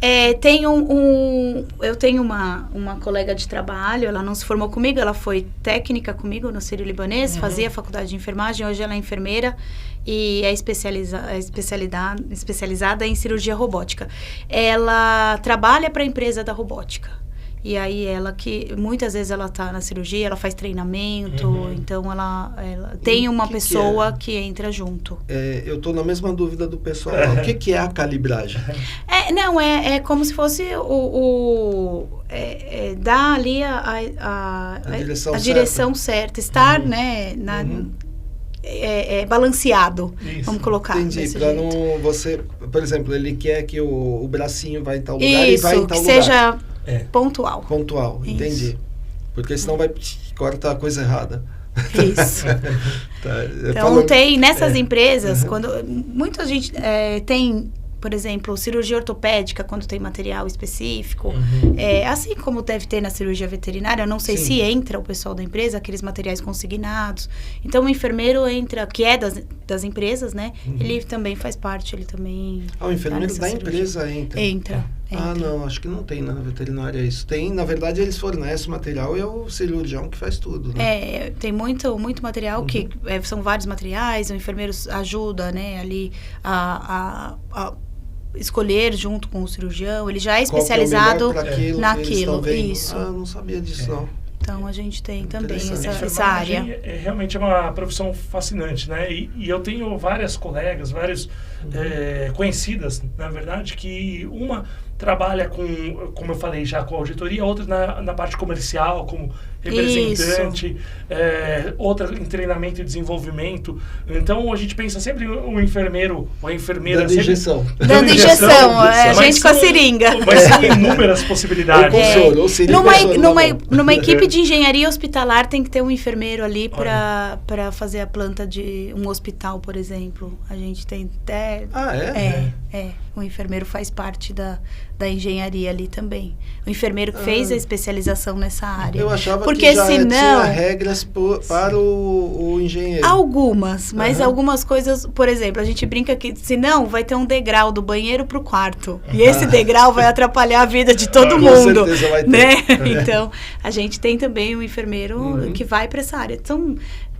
Eu tenho uma colega de trabalho, ela não se formou comigo, ela foi técnica comigo no Sírio-Libanês, fazia faculdade de enfermagem, hoje ela é enfermeira e é especializada em cirurgia robótica. Ela trabalha para a empresa da robótica. E aí muitas vezes ela tá na cirurgia, ela faz treinamento, então ela tem uma pessoa que entra junto. Eu tô na mesma dúvida do pessoal. O que é a calibragem? É como se fosse dar ali a direção certa, estar, né, balanceado, vamos colocar. Entendi, para não você, por exemplo, ele quer que o bracinho vai em tal lugar e vai em tal lugar. Isso, que seja pontual. Pontual, entendi. Porque senão vai cortar a coisa errada. Isso. Então, tem nessas empresas, quando muita gente tem, por exemplo, cirurgia ortopédica, quando tem material específico, assim como deve ter na cirurgia veterinária, eu não sei se entra o pessoal da empresa, aqueles materiais consignados. Então, o enfermeiro entra, que é das empresas, né? Ele também faz parte, ele também... O enfermeiro da empresa entra? Entra. Não, acho que não tem na veterinária isso. Tem, na verdade, eles fornecem o material e é o cirurgião que faz tudo, né? Tem muito material que são vários materiais, o enfermeiro ajuda, né, ali a escolher junto com o cirurgião, ele já é especializado naquilo. Isso. Não sabia disso, não. Então, a gente tem também essa área. Realmente é uma profissão fascinante, né? E eu tenho várias colegas, várias conhecidas, na verdade, que uma trabalha com, como eu falei já, com auditoria, outra na parte comercial, como representante, outra em treinamento e desenvolvimento. Então, a gente pensa sempre o enfermeiro ou a enfermeira... Dando injeção. Dando injeção, a gente com a seringa. Mas são inúmeras possibilidades. Numa equipe de engenharia hospitalar tem que ter um enfermeiro ali para fazer a planta de um hospital, por exemplo. A gente tem até... O enfermeiro faz parte da engenharia ali também. O enfermeiro que fez a especialização nessa área. Eu achava porque que já senão, tinha regras para o engenheiro. Algumas, mas algumas coisas, por exemplo, a gente brinca que senão vai ter um degrau do banheiro para o quarto. E esse degrau vai atrapalhar a vida de todo mundo. Com certeza vai ter. Né? Então, a gente tem também um enfermeiro que vai para essa área. Então,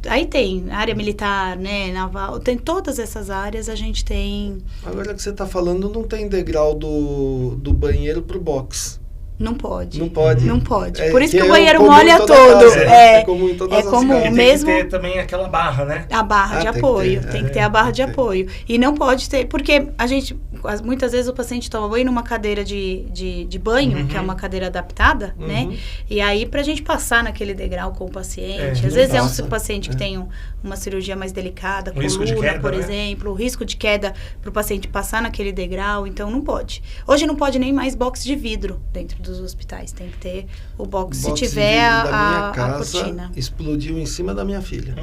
aí tem área militar, né, naval, tem todas essas áreas, a gente tem... Agora que você está falando, não tem degrau do banheiro pro box. Não pode. Não pode. Não pode. Por isso que o banheiro molha todo. É comum em todas as casas. E mesmo. Tem que ter também aquela barra, né? A barra de apoio. Tem que ter a barra de apoio. E não pode ter, porque a gente, muitas vezes o paciente toma banho numa cadeira de banho, que é uma cadeira adaptada, né? E aí, pra gente passar naquele degrau com o paciente, às vezes é um paciente que tem uma cirurgia mais delicada, coluna, por exemplo, o risco de queda pro paciente passar naquele degrau, então não pode. Hoje não pode nem mais box de vidro dentro dos hospitais, tem que ter o box se tiver a cortina. Explodiu em cima da minha filha.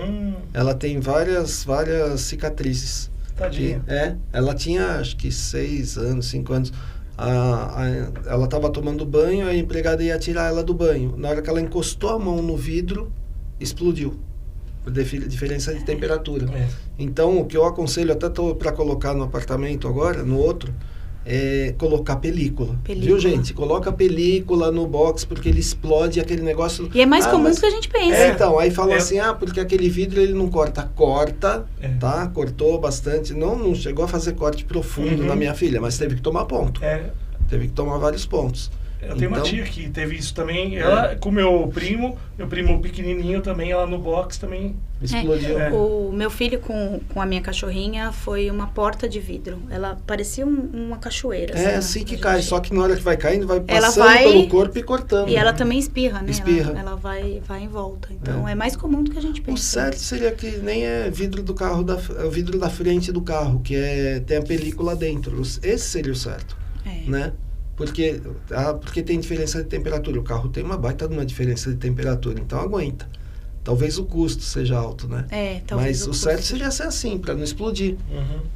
Ela tem várias cicatrizes. Tadinha. Ela tinha acho que 6 anos, 5 anos. Ela estava tomando banho, a empregada ia tirar ela do banho. Na hora que ela encostou a mão no vidro, explodiu. Por diferença de temperatura. Então, o que eu aconselho, até para colocar no apartamento agora, no outro, é colocar película. Viu, gente? Coloca película no box, porque ele explode aquele negócio... E é mais comum do que a gente pensa. Então, aí falam assim, porque aquele vidro ele não corta. Corta, tá? Cortou bastante. Não chegou a fazer corte profundo na minha filha, mas teve que tomar ponto. Teve que tomar vários pontos. Eu tenho uma tia que teve isso também. Ela, com meu primo pequenininho também, ela no box também explodiu. O meu filho com a minha cachorrinha foi uma porta de vidro. Ela parecia uma cachoeira. Assim que cai. Só que na hora que vai caindo, vai passando pelo corpo e cortando. E ela também espirra, né? Espirra. Ela vai em volta. Então, é mais comum do que a gente pensa. O certo seria que nem é vidro do carro, o vidro da frente do carro, que tem a película dentro. Esse seria o certo, né? Porque tem diferença de temperatura. O carro tem uma baita de uma diferença de temperatura, então aguenta. Talvez o custo seja alto, né? Mas o certo seria ser assim, para não explodir,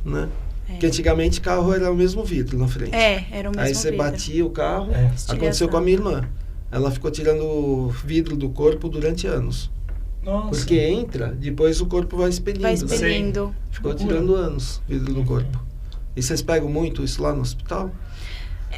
né? Porque antigamente carro era o mesmo vidro na frente. Era o mesmo Aí você vidro. Batia o carro. Aconteceu com a minha irmã. Ela ficou tirando o vidro do corpo durante anos. Nossa. Porque entra, depois o corpo vai expelindo. Vai expelindo. Né? Ficou tirando anos vidro do corpo. E vocês pegam muito isso lá no hospital?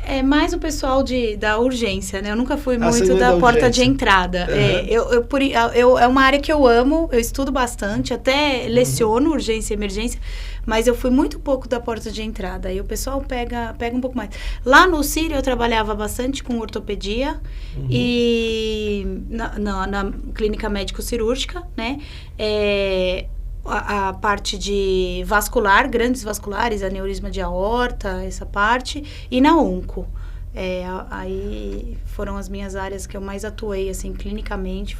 É mais o pessoal da urgência, né? Eu nunca fui muito da porta de entrada. É uma área que eu amo, eu estudo bastante, até leciono urgência e emergência, mas eu fui muito pouco da porta de entrada. Aí o pessoal pega um pouco mais. Lá no Sírio eu trabalhava bastante com ortopedia e na clínica médico-cirúrgica, né? A parte de vascular, grandes vasculares, aneurisma de aorta, essa parte, e na onco. Aí foram as minhas áreas que eu mais atuei, assim, clinicamente,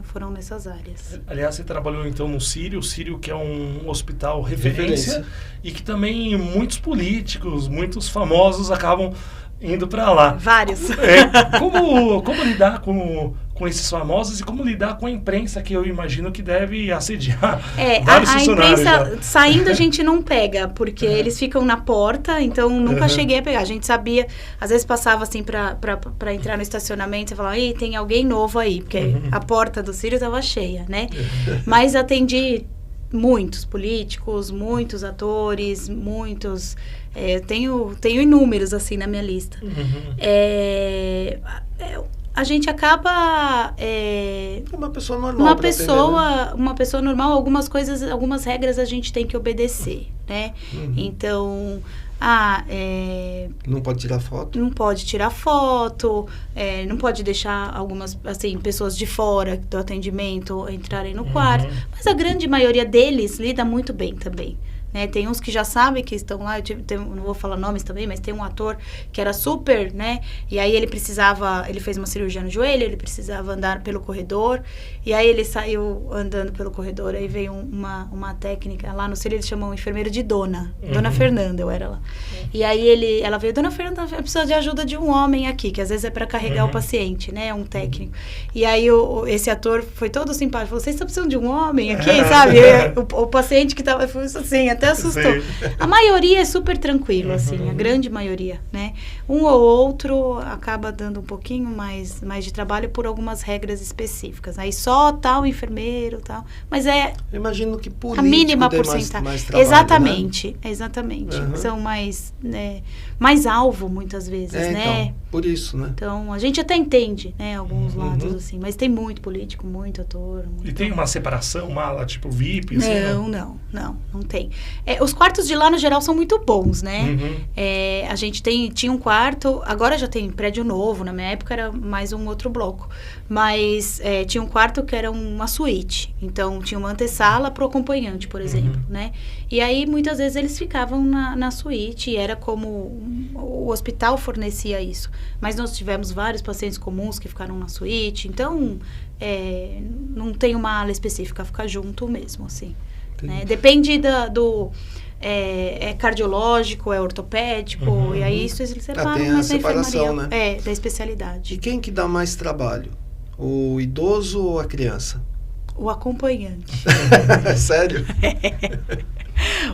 foram nessas áreas. Aliás, você trabalhou então no Sírio, o Sírio que é um hospital referência. E que também muitos políticos, muitos famosos acabam indo para lá. Vários. Como lidar com esses famosos e como lidar com a imprensa, que eu imagino que deve assediar vários funcionários. A imprensa saindo a gente não pega, porque eles ficam na porta, então nunca cheguei a pegar. A gente sabia, às vezes passava assim para entrar no estacionamento, você falava, tem alguém novo aí, porque a porta do Sírio estava cheia, né? Mas atendi muitos políticos, muitos atores, muitos... tenho inúmeros, assim, na minha lista. A gente acaba... uma pessoa normal. Uma pessoa normal, algumas regras a gente tem que obedecer, né? Então... não pode tirar foto? Não pode tirar foto, não pode deixar algumas, assim, pessoas de fora do atendimento entrarem no quarto. Mas a grande maioria deles lida muito bem também. né? Tem uns que já sabem que estão lá, não vou falar nomes também, mas tem um ator que era super, né? E aí ele fez uma cirurgia no joelho, ele precisava andar pelo corredor, e aí ele saiu andando pelo corredor, aí veio uma técnica, lá no Círio eles chamam o enfermeiro de Dona Fernanda, eu era lá. E aí ela veio, Dona Fernanda, precisa de ajuda de um homem aqui, que às vezes é para carregar o paciente, né? Um técnico. E aí esse ator foi todo simpático, falou, vocês estão precisando de um homem aqui, sabe? O paciente que tava, foi assim, até assustou. A maioria é super tranquilo, assim, a grande maioria, né? Um ou outro acaba dando um pouquinho mais de trabalho por algumas regras específicas. Aí só tal enfermeiro, tal. Mas eu imagino que político a mínima tem porcentagem. mais trabalho, exatamente, né? Exatamente. São mais alvo, muitas vezes, né? Então, por isso, né? Então, a gente até entende, né? Alguns lados, assim. Mas tem muito político, muito ator. E tem uma separação, uma ala tipo VIP? Assim, não tem. Os quartos de lá, no geral, são muito bons, né? A gente tinha um quarto, agora já tem prédio novo, na minha época era mais um outro bloco. Mas tinha um quarto que era uma suíte. Então, tinha uma antessala para o acompanhante, por exemplo, né? E aí, muitas vezes, eles ficavam na suíte e era como o hospital fornecia isso. Mas nós tivemos vários pacientes comuns que ficaram na suíte. Então, não tem uma ala específica, fica junto mesmo, assim. Né? Depende do... É cardiológico, é ortopédico, e aí isso eles separam tem a separação, né? Da especialidade. E quem que dá mais trabalho? O idoso ou a criança? O acompanhante. Sério?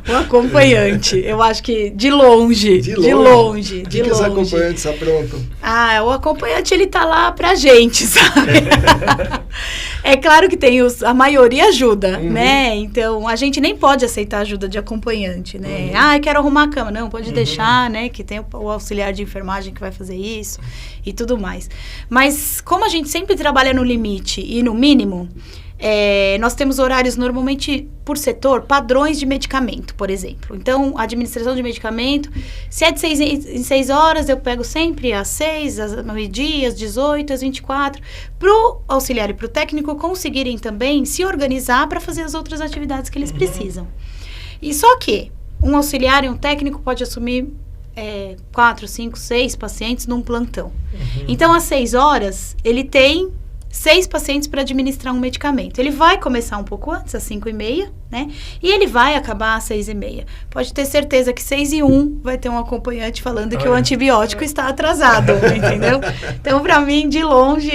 O acompanhante. Eu acho que de longe. De longe. O que os acompanhantes aprontam? O acompanhante, ele tá lá pra gente, sabe? É claro que tem a maioria ajuda, né? Então, a gente nem pode aceitar ajuda de acompanhante, né? Quero arrumar a cama. Não, pode deixar, né? Que tem o auxiliar de enfermagem que vai fazer isso e tudo mais. Mas, como a gente sempre trabalha no limite e no mínimo... nós temos horários normalmente por setor, padrões de medicamento, por exemplo. Então, a administração de medicamento, se é de 6 em 6 horas, eu pego sempre às 6, às meio-dia, às 18, às 24, para o auxiliar e para o técnico conseguirem também se organizar para fazer as outras atividades que eles precisam. E só que um auxiliar e um técnico pode assumir 4, 5, 6 pacientes num plantão. Então, às 6 horas, ele tem 6 pacientes para administrar um medicamento. Ele vai começar um pouco antes, às 5h30, né? E ele vai acabar às 6h30. Pode ter certeza que 6h01 vai ter um acompanhante falando que o antibiótico está atrasado, entendeu? Então, para mim, de longe,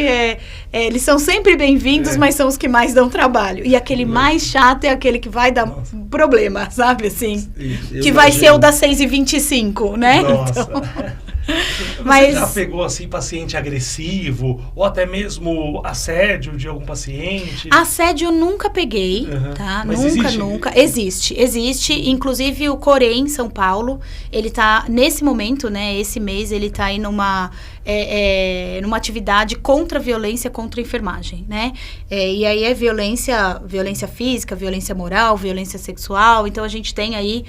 eles são sempre bem-vindos, mas são os que mais dão trabalho. E aquele mais chato é aquele que vai dar problema, sabe? Assim, que vai ser o das 6h25, né? Nossa. Você já pegou, assim, paciente agressivo ou até mesmo assédio de algum paciente? Assédio eu nunca peguei, tá? Mas Nunca. Existe. Inclusive, o Corém, São Paulo, ele tá, nesse momento, né, esse mês, ele tá aí numa atividade contra a violência contra a enfermagem, né? E aí é violência física, violência moral, violência sexual. Então, a gente tem aí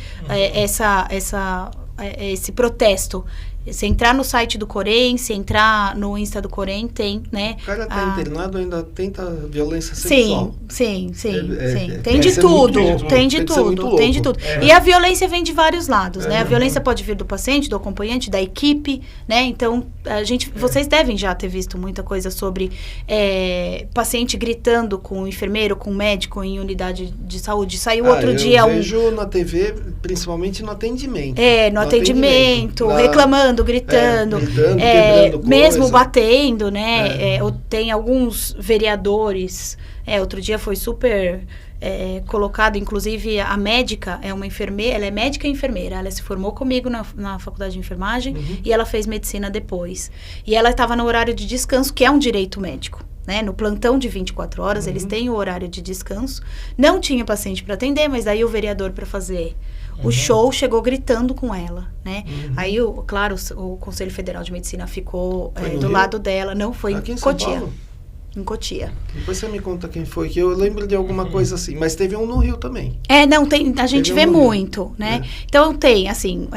esse protesto. Se entrar no site do Corém, se entrar no Insta do Corém, tem, né? O cara tá internado, ainda tenta violência sexual. Sim. Tem de tudo. E a violência vem de vários lados, né? A violência pode vir do paciente, do acompanhante, da equipe, né? Então, vocês devem já ter visto muita coisa sobre paciente gritando com o enfermeiro, com o médico em unidade de saúde. Saiu outro dia eu vejo na TV, principalmente no atendimento. No atendimento, reclamando, gritando, quebrando mesmo coisa. Batendo, né? Tem alguns vereadores, outro dia foi super colocado, inclusive a médica é uma enfermeira, ela é médica e enfermeira, ela se formou comigo na faculdade de enfermagem e ela fez medicina depois. E ela estava no horário de descanso, que é um direito médico. Né? No plantão de 24 horas, eles têm o horário de descanso. Não tinha paciente para atender, mas daí o vereador, para fazer o show, chegou gritando com ela, né? Aí, claro, o Conselho Federal de Medicina ficou do lado dela. Não, foi aqui em em São Cotia. Paulo? Em Cotia. Depois você me conta quem foi, que eu lembro de alguma coisa assim. Mas teve um no Rio também. A gente vê muito, né? Então, tem, assim,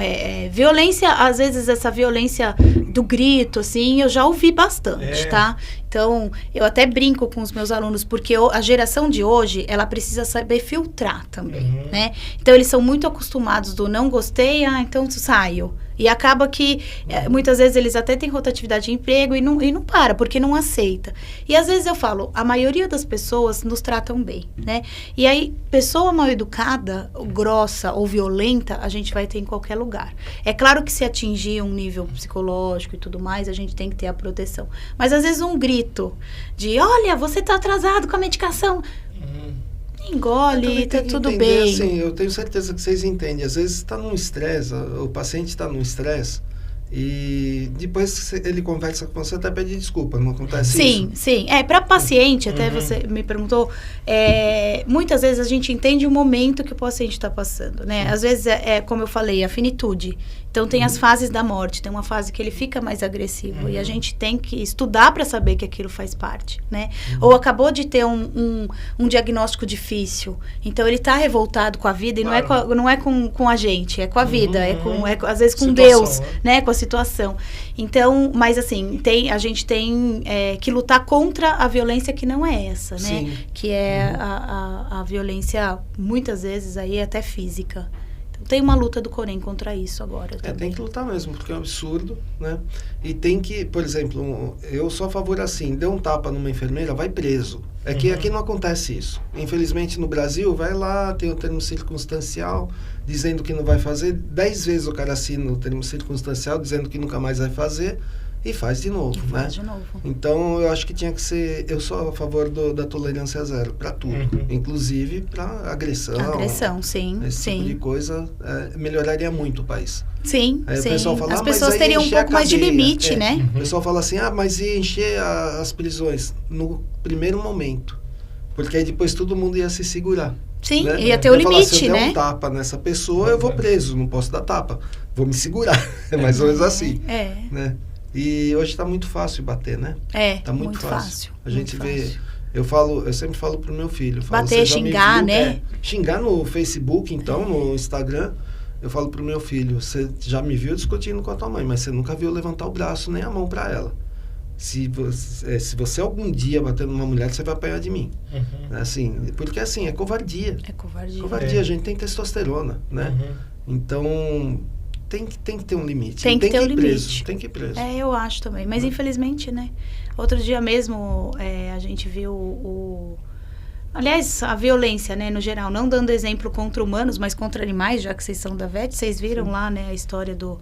violência, às vezes essa violência do grito, assim, eu já ouvi bastante, tá? Então, eu até brinco com os meus alunos, porque a geração de hoje, ela precisa saber filtrar também, né? Então, eles são muito acostumados do não gostei, então saio. E acaba que, muitas vezes, eles até têm rotatividade de emprego e não para, porque não aceita. E, às vezes, eu falo, a maioria das pessoas nos tratam bem, né? E aí, pessoa mal educada, grossa ou violenta, a gente vai ter em qualquer lugar. É claro que se atingir um nível psicológico e tudo mais, a gente tem que ter a proteção. Mas, às vezes, um grito de, olha, você tá atrasado com a medicação. Engole, tá tudo bem. Assim, eu tenho certeza que vocês entendem. Às vezes está num estresse, o paciente está num estresse e depois ele conversa com você, até pede desculpa, não acontece isso? Sim. Para paciente, até você me perguntou, muitas vezes a gente entende o momento que o paciente está passando, né? Às vezes, como eu falei, a finitude. Então, tem as fases da morte. Tem uma fase que ele fica mais agressivo. E a gente tem que estudar para saber que aquilo faz parte, né? Ou acabou de ter um diagnóstico difícil. Então, ele está revoltado com a vida. E não é com a gente. É com a vida. Às vezes, com Deus, né? Com a situação. Então, mas assim, a gente tem que lutar contra a violência que não é essa, né? Sim. Que é a violência, muitas vezes, aí até física. Tem uma luta do Corém contra isso agora também. Tem que lutar mesmo, porque é um absurdo, né? E tem que, por exemplo, eu sou a favor assim, deu um tapa numa enfermeira, vai preso. É que aqui não acontece isso. Infelizmente, no Brasil, vai lá, tem o termo circunstancial, dizendo que não vai fazer. 10 vezes o cara assina o termo circunstancial, dizendo que nunca mais vai fazer. E faz de novo, né? Faz de novo. Então, eu acho que tinha que ser... Eu sou a favor da tolerância zero, para tudo. Inclusive para agressão. Agressão, sim. Esse tipo de coisa melhoraria muito o país. Sim, aí sim. O pessoal fala, as pessoas teriam um pouco mais de limite, né? O pessoal fala assim, mas ia encher as prisões no primeiro momento. Porque aí depois todo mundo ia se segurar. Sim, né? ia ter o limite, se eu der né? um tapa nessa pessoa, eu vou preso, não posso dar tapa. Vou me segurar. É mais ou menos assim. Né? E hoje está muito fácil bater, né? Tá muito fácil. A gente vê... Eu sempre falo pro meu filho. Bater, xingar, né? Xingar no Facebook, então, no Instagram. Eu falo pro meu filho, você já me viu discutindo com a tua mãe, mas você nunca viu levantar o braço nem a mão para ela. Se você algum dia bater numa mulher, você vai apanhar de mim. Assim, porque assim, é covardia. É covardia. Covardia, a gente tem testosterona, né? Então... Tem que ter um limite. Tem que ter um limite. Tem que ir preso. Eu acho também. Mas infelizmente, né? Outro dia mesmo, a gente viu aliás, a violência, né? No geral, não dando exemplo contra humanos, mas contra animais, já que vocês são da VET. Vocês viram lá, né? A história do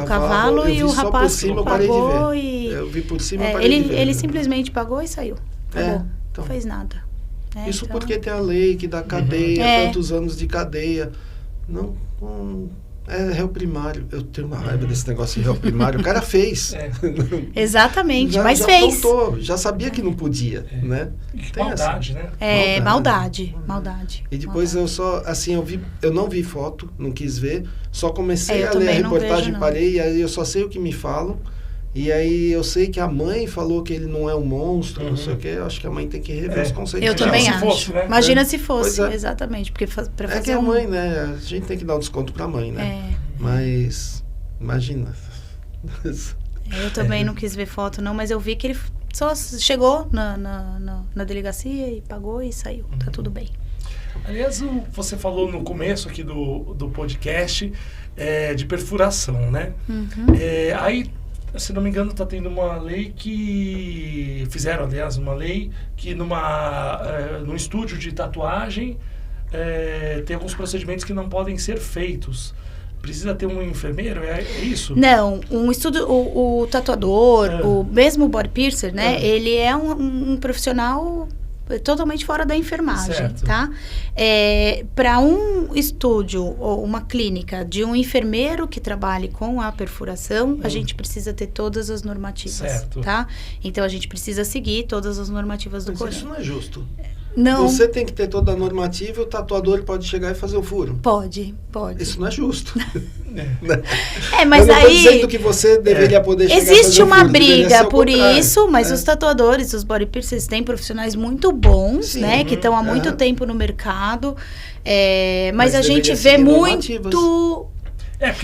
cavalo e o rapaz pagou e... Eu vi por cima e parei de ver. Ele simplesmente pagou e saiu. Pagou. Então, não fez nada. Isso então... porque tem a lei que dá cadeia, tantos anos de cadeia. Não é réu primário. Eu tenho uma raiva desse negócio de réu primário. O cara fez. Exatamente, mas já fez. Já sabia que não podia, né? Tem maldade, né? Maldade. E depois eu não vi foto, não quis ver. Só comecei a ler a reportagem, parei, e aí eu só sei o que me falam. E aí eu sei que a mãe falou que ele não é um monstro, não sei o quê. Eu acho que a mãe tem que rever os conceitos. Eu também acho. Fosse, né? Imagina se fosse, exatamente. Porque pra fazer que a mãe, né? A gente tem que dar um desconto pra mãe, né? Mas, imagina. Eu também não quis ver foto, não. Mas eu vi que ele só chegou na delegacia e pagou e saiu. Tá tudo bem. Aliás, você falou no começo aqui do podcast de perfuração, né? Aí... Se não me engano, está tendo uma lei que... Fizeram, aliás, uma lei que num estúdio de tatuagem tem alguns procedimentos que não podem ser feitos. Precisa ter um enfermeiro? É isso? Não. O tatuador, mesmo o body piercer, né? Ele é um profissional... totalmente fora da enfermagem, certo. Tá? Para um estúdio ou uma clínica de um enfermeiro que trabalhe com a perfuração, a gente precisa ter todas as normativas, certo. Tá? Então, a gente precisa seguir todas as normativas do Corém. Isso não é justo. Não. Você tem que ter toda a normativa e o tatuador pode chegar e fazer o furo. Pode. Isso não é justo. Mas eu não aí... tô dizendo que você deveria poder chegar existe a fazer uma o furo, briga por isso, mas os tatuadores, os body piercers, têm profissionais muito bons, né? Que estão há muito tempo no mercado. Mas a gente vê muito...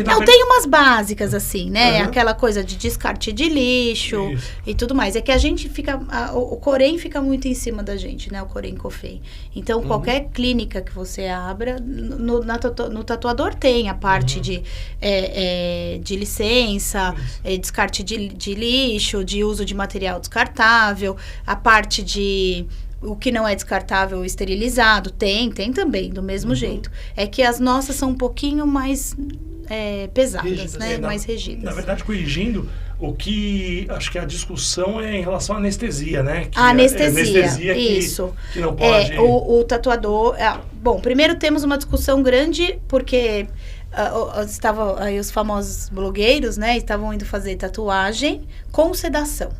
Não, tem umas básicas, assim, né? Uhum. Aquela coisa de descarte de lixo e tudo mais. É que a gente fica... O Corém fica muito em cima da gente, né? O Corém Cofem. Então, qualquer clínica que você abra, no tatuador tem a parte de licença, descarte de lixo, de uso de material descartável, a parte de... O que não é descartável, esterilizado, tem também, do mesmo jeito. É que as nossas são um pouquinho mais pesadas, rígidas, né? Mais rígidas. Na verdade, corrigindo, o que acho que a discussão é em relação à anestesia, né? Que a anestesia, isso. Que não pode... O tatuador... bom, primeiro temos uma discussão grande, porque estavam aí os famosos blogueiros, né? Estavam indo fazer tatuagem com sedação.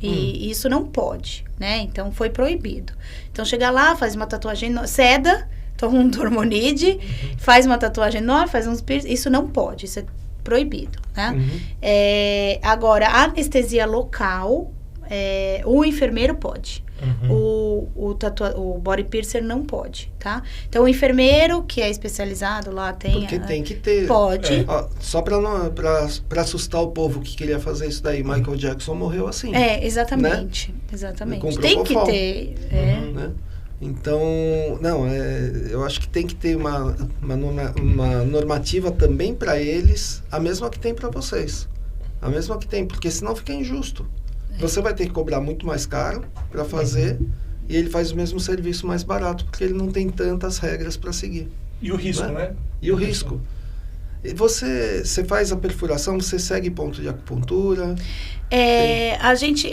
E isso não pode, né? Então, foi proibido. Então, chega lá, faz uma tatuagem, seda, toma um Dormonide, faz uma tatuagem nova, faz uns piercing. Isso não pode, isso é proibido, né? Agora, a anestesia local, o enfermeiro pode. O body piercer não pode, tá? Então, o enfermeiro, que é especializado lá, tem... Porque tem que ter. Pode. Só pra assustar o povo que queria fazer isso daí, Michael Jackson morreu assim. Exatamente. Né? Exatamente. Tem que ter. Né? Então, eu acho que tem que ter uma normativa também para eles, a mesma que tem para vocês. A mesma que tem, porque senão fica injusto. Você vai ter que cobrar muito mais caro para fazer e ele faz o mesmo serviço mais barato, porque ele não tem tantas regras para seguir. E o risco, né? E o risco. E você faz a perfuração, você segue ponto de acupuntura?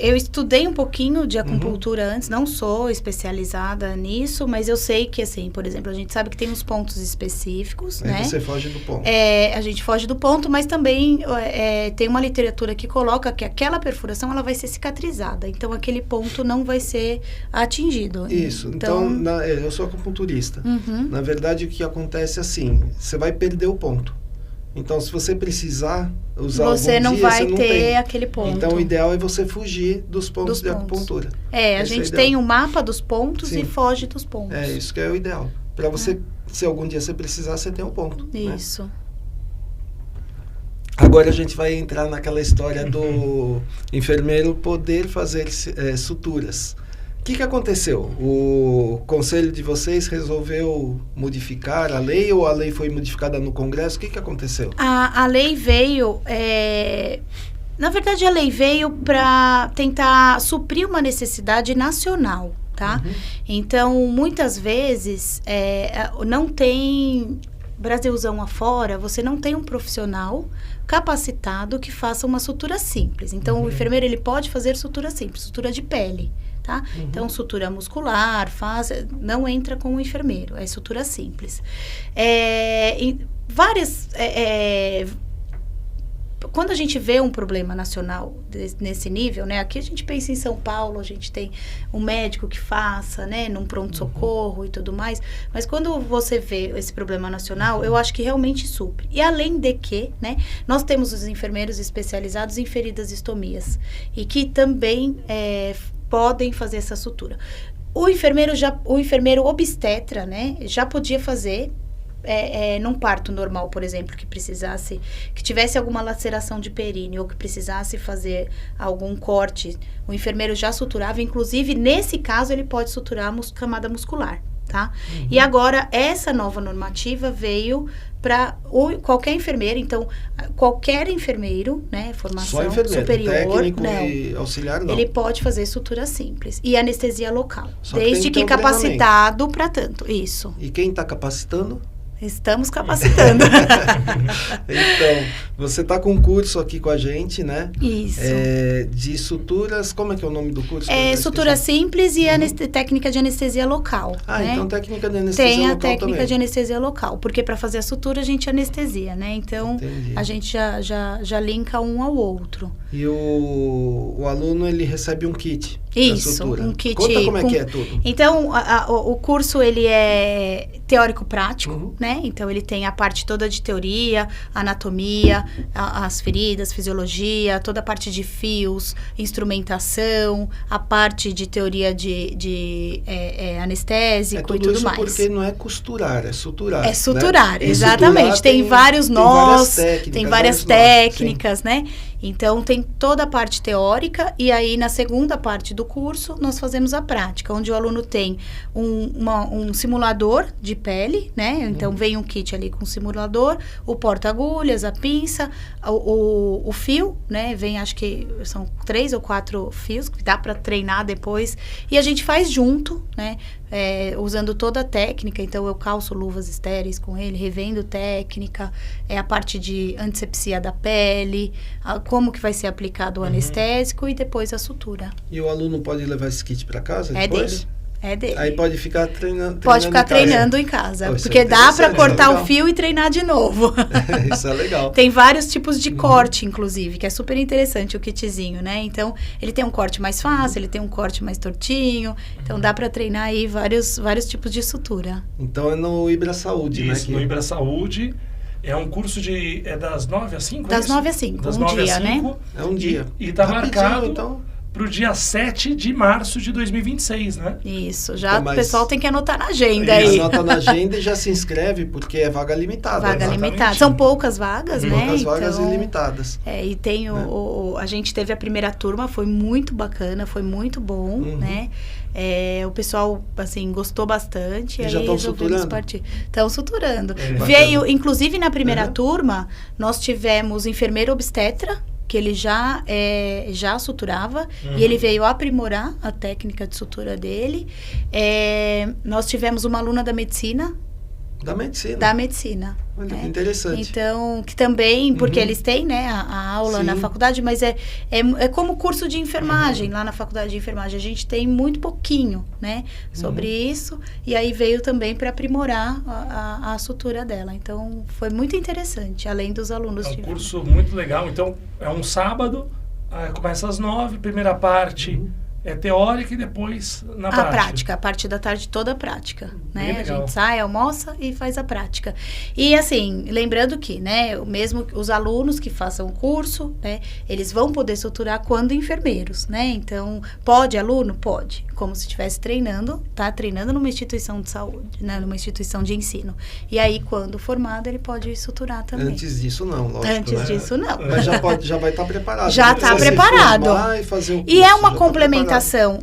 Eu estudei um pouquinho de acupuntura antes, não sou especializada nisso, mas eu sei que, assim, por exemplo, a gente sabe que tem uns pontos específicos, né? Você foge do ponto. A gente foge do ponto, mas também tem uma literatura que coloca que aquela perfuração, ela vai ser cicatrizada, então aquele ponto não vai ser atingido. Isso, então eu sou acupunturista. Na verdade, o que acontece é assim, você vai perder o ponto. Então, se você precisar usar você algum não dia, vai você não ter tem aquele ponto. Então, o ideal é você fugir dos pontos de acupuntura. A gente tem um mapa dos pontos e foge dos pontos. Isso que é o ideal. Para você, se algum dia você precisar, você tem um ponto. Isso. Né? Agora a gente vai entrar naquela história do enfermeiro poder fazer suturas. O que aconteceu? O conselho de vocês resolveu modificar a lei ou a lei foi modificada no Congresso? O que aconteceu? A lei veio... Na verdade, a lei veio para tentar suprir uma necessidade nacional, tá? Então, muitas vezes, não tem... Brasilzão afora, você não tem um profissional capacitado que faça uma sutura simples. Então, o enfermeiro, ele pode fazer sutura simples, sutura de pele. Tá? Então, sutura muscular, não entra com o enfermeiro, é sutura simples. Quando a gente vê um problema nacional nesse nível, né? Aqui a gente pensa em São Paulo, a gente tem um médico que faça, né? Num pronto-socorro e tudo mais. Mas quando você vê esse problema nacional, eu acho que realmente supre. E além de que, né? Nós temos os enfermeiros especializados em feridas e estomias. E que também... podem fazer essa sutura. O enfermeiro obstetra, né, já podia fazer num parto normal, por exemplo, que tivesse alguma laceração de períneo ou que precisasse fazer algum corte, o enfermeiro já suturava, inclusive nesse caso ele pode suturar camada muscular, tá? E agora essa nova normativa veio para qualquer enfermeiro, então qualquer enfermeiro, né, formação superior, técnico e auxiliar não. Ele pode fazer sutura simples e anestesia local, desde que capacitado para tanto, isso. E quem está capacitando? Estamos capacitando. Então, você está com um curso aqui com a gente, né? Isso. De suturas, como é que é o nome do curso? Sutura simples e técnica de anestesia local. Né? Então técnica de anestesia local. Tem a técnica também. De anestesia local, porque para fazer a sutura a gente anestesia, né? Então, a gente já linka um ao outro. E o aluno, ele recebe um kit. Isso, um kit. Conta como é que é tudo. Então, o curso, ele é teórico-prático, né? Então, ele tem a parte toda de teoria, anatomia, as feridas, fisiologia, toda a parte de fios, instrumentação, a parte de teoria de anestésico e tudo mais. Porque não é costurar, é suturar. É suturar, né? Exatamente. Suturar tem vários nós, tem várias técnicas, nós, né? Então, tem toda a parte teórica e aí, na segunda parte do curso, nós fazemos a prática, onde o aluno tem um simulador de pele, né? Então, vem um kit ali com o simulador, o porta-agulhas, a pinça, o fio, né? Vem, acho que são 3 ou 4 fios, que dá para treinar depois. E a gente faz junto, né? Usando toda a técnica, então eu calço luvas estéreis com ele, revendo técnica, a parte de antisepsia da pele, como que vai ser aplicado o anestésico e depois a sutura. E o aluno pode levar esse kit para casa depois? É dele. Aí pode ficar treinando treinando em casa. Poxa, porque dá para cortar o fio e treinar de novo. Isso é legal. Tem vários tipos de corte, inclusive, que é super interessante o kitzinho, né? Então, ele tem um corte mais fácil, ele tem um corte mais tortinho. Então, dá para treinar aí vários tipos de sutura. Então, é no Ibra Saúde, né? Isso, no Ibra Saúde. É um curso das 9 às 5? Das 9 às 5, das um 9 dia, às 5, né? É um dia. E tá marcado então. para o dia 7 de março de 2026, né? Isso, já o pessoal tem que anotar na agenda aí. Anota na agenda e já se inscreve, porque é vaga limitada. Vaga limitada. São poucas vagas, né? Poucas vagas ilimitadas. E tem a gente teve a primeira turma, foi muito bacana, foi muito bom, né? O pessoal, assim, gostou bastante. E já estão suturando? Estão suturando. Veio, inclusive na primeira turma, nós tivemos enfermeiro obstetra, que ele já suturava, e ele veio aprimorar a técnica de sutura dele. Nós tivemos uma aluna da medicina. Da medicina. Olha, que interessante. Então, que também, porque eles têm, né, a aula na faculdade, mas é como curso de enfermagem, lá na faculdade de enfermagem. A gente tem muito pouquinho, né, sobre isso, e aí veio também para aprimorar a sutura dela. Então, foi muito interessante, além dos alunos. É um curso muito legal. Então, é um sábado, começa às 9, primeira parte... É teórica e depois na prática. A parte da tarde toda a prática, né? A gente sai, almoça e faz a prática. E assim, lembrando que, né, mesmo os alunos que façam o curso, né, eles vão poder suturar quando enfermeiros, né? Então, pode aluno? Pode. Como se estivesse treinando, tá treinando numa instituição de saúde, né, numa instituição de ensino. E aí, quando formado, ele pode suturar também. Antes disso não, lógico. Antes disso não. Mas já vai estar preparado. Já está preparado. E fazer o curso, e é uma complementação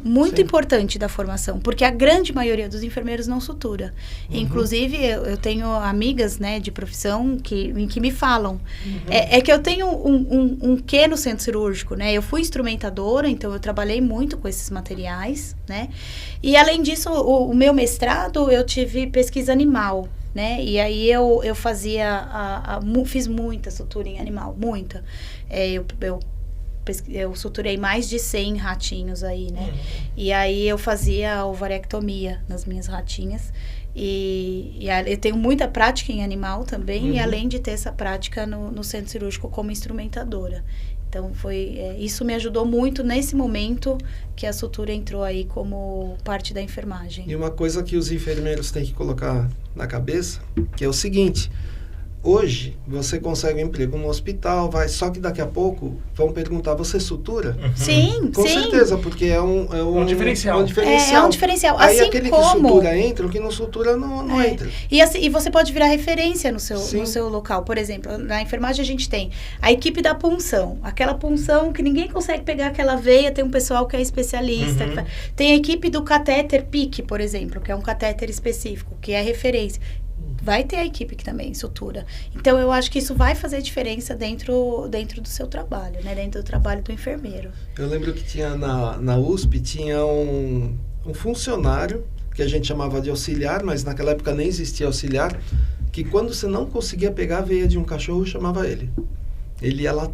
muito importante da formação, porque a grande maioria dos enfermeiros não sutura. Inclusive, eu tenho amigas, né, de profissão em que me falam. É que eu tenho um quê no centro cirúrgico, né? Eu fui instrumentadora, então eu trabalhei muito com esses materiais, né? E além disso, o meu mestrado, eu tive pesquisa animal, né? E aí eu fiz muita sutura em animal, muita. Eu suturei mais de 100 ratinhos aí, né? E aí eu fazia ovarectomia nas minhas ratinhas. E eu tenho muita prática em animal também, e além de ter essa prática no centro cirúrgico como instrumentadora. Então, isso me ajudou muito nesse momento que a sutura entrou aí como parte da enfermagem. E uma coisa que os enfermeiros têm que colocar na cabeça, que é o seguinte: hoje, você consegue um emprego no hospital, só que daqui a pouco vão perguntar, você sutura? Sim, Com certeza, porque é um diferencial. É um diferencial. Aí assim aquele como... que sutura entra, o que não sutura não entra. E você pode virar referência no seu local. Por exemplo, na enfermagem a gente tem a equipe da punção. Aquela punção que ninguém consegue pegar aquela veia, tem um pessoal que é especialista. Tem a equipe do catéter PIC, por exemplo, que é um catéter específico, que é referência. Vai ter a equipe que também sutura. Então, eu acho que isso vai fazer diferença dentro do seu trabalho, né? Dentro do trabalho do enfermeiro. Eu lembro que tinha na USP, tinha um funcionário, que a gente chamava de auxiliar, mas naquela época nem existia auxiliar, que quando você não conseguia pegar a veia de um cachorro, chamava ele. Ele ia lá,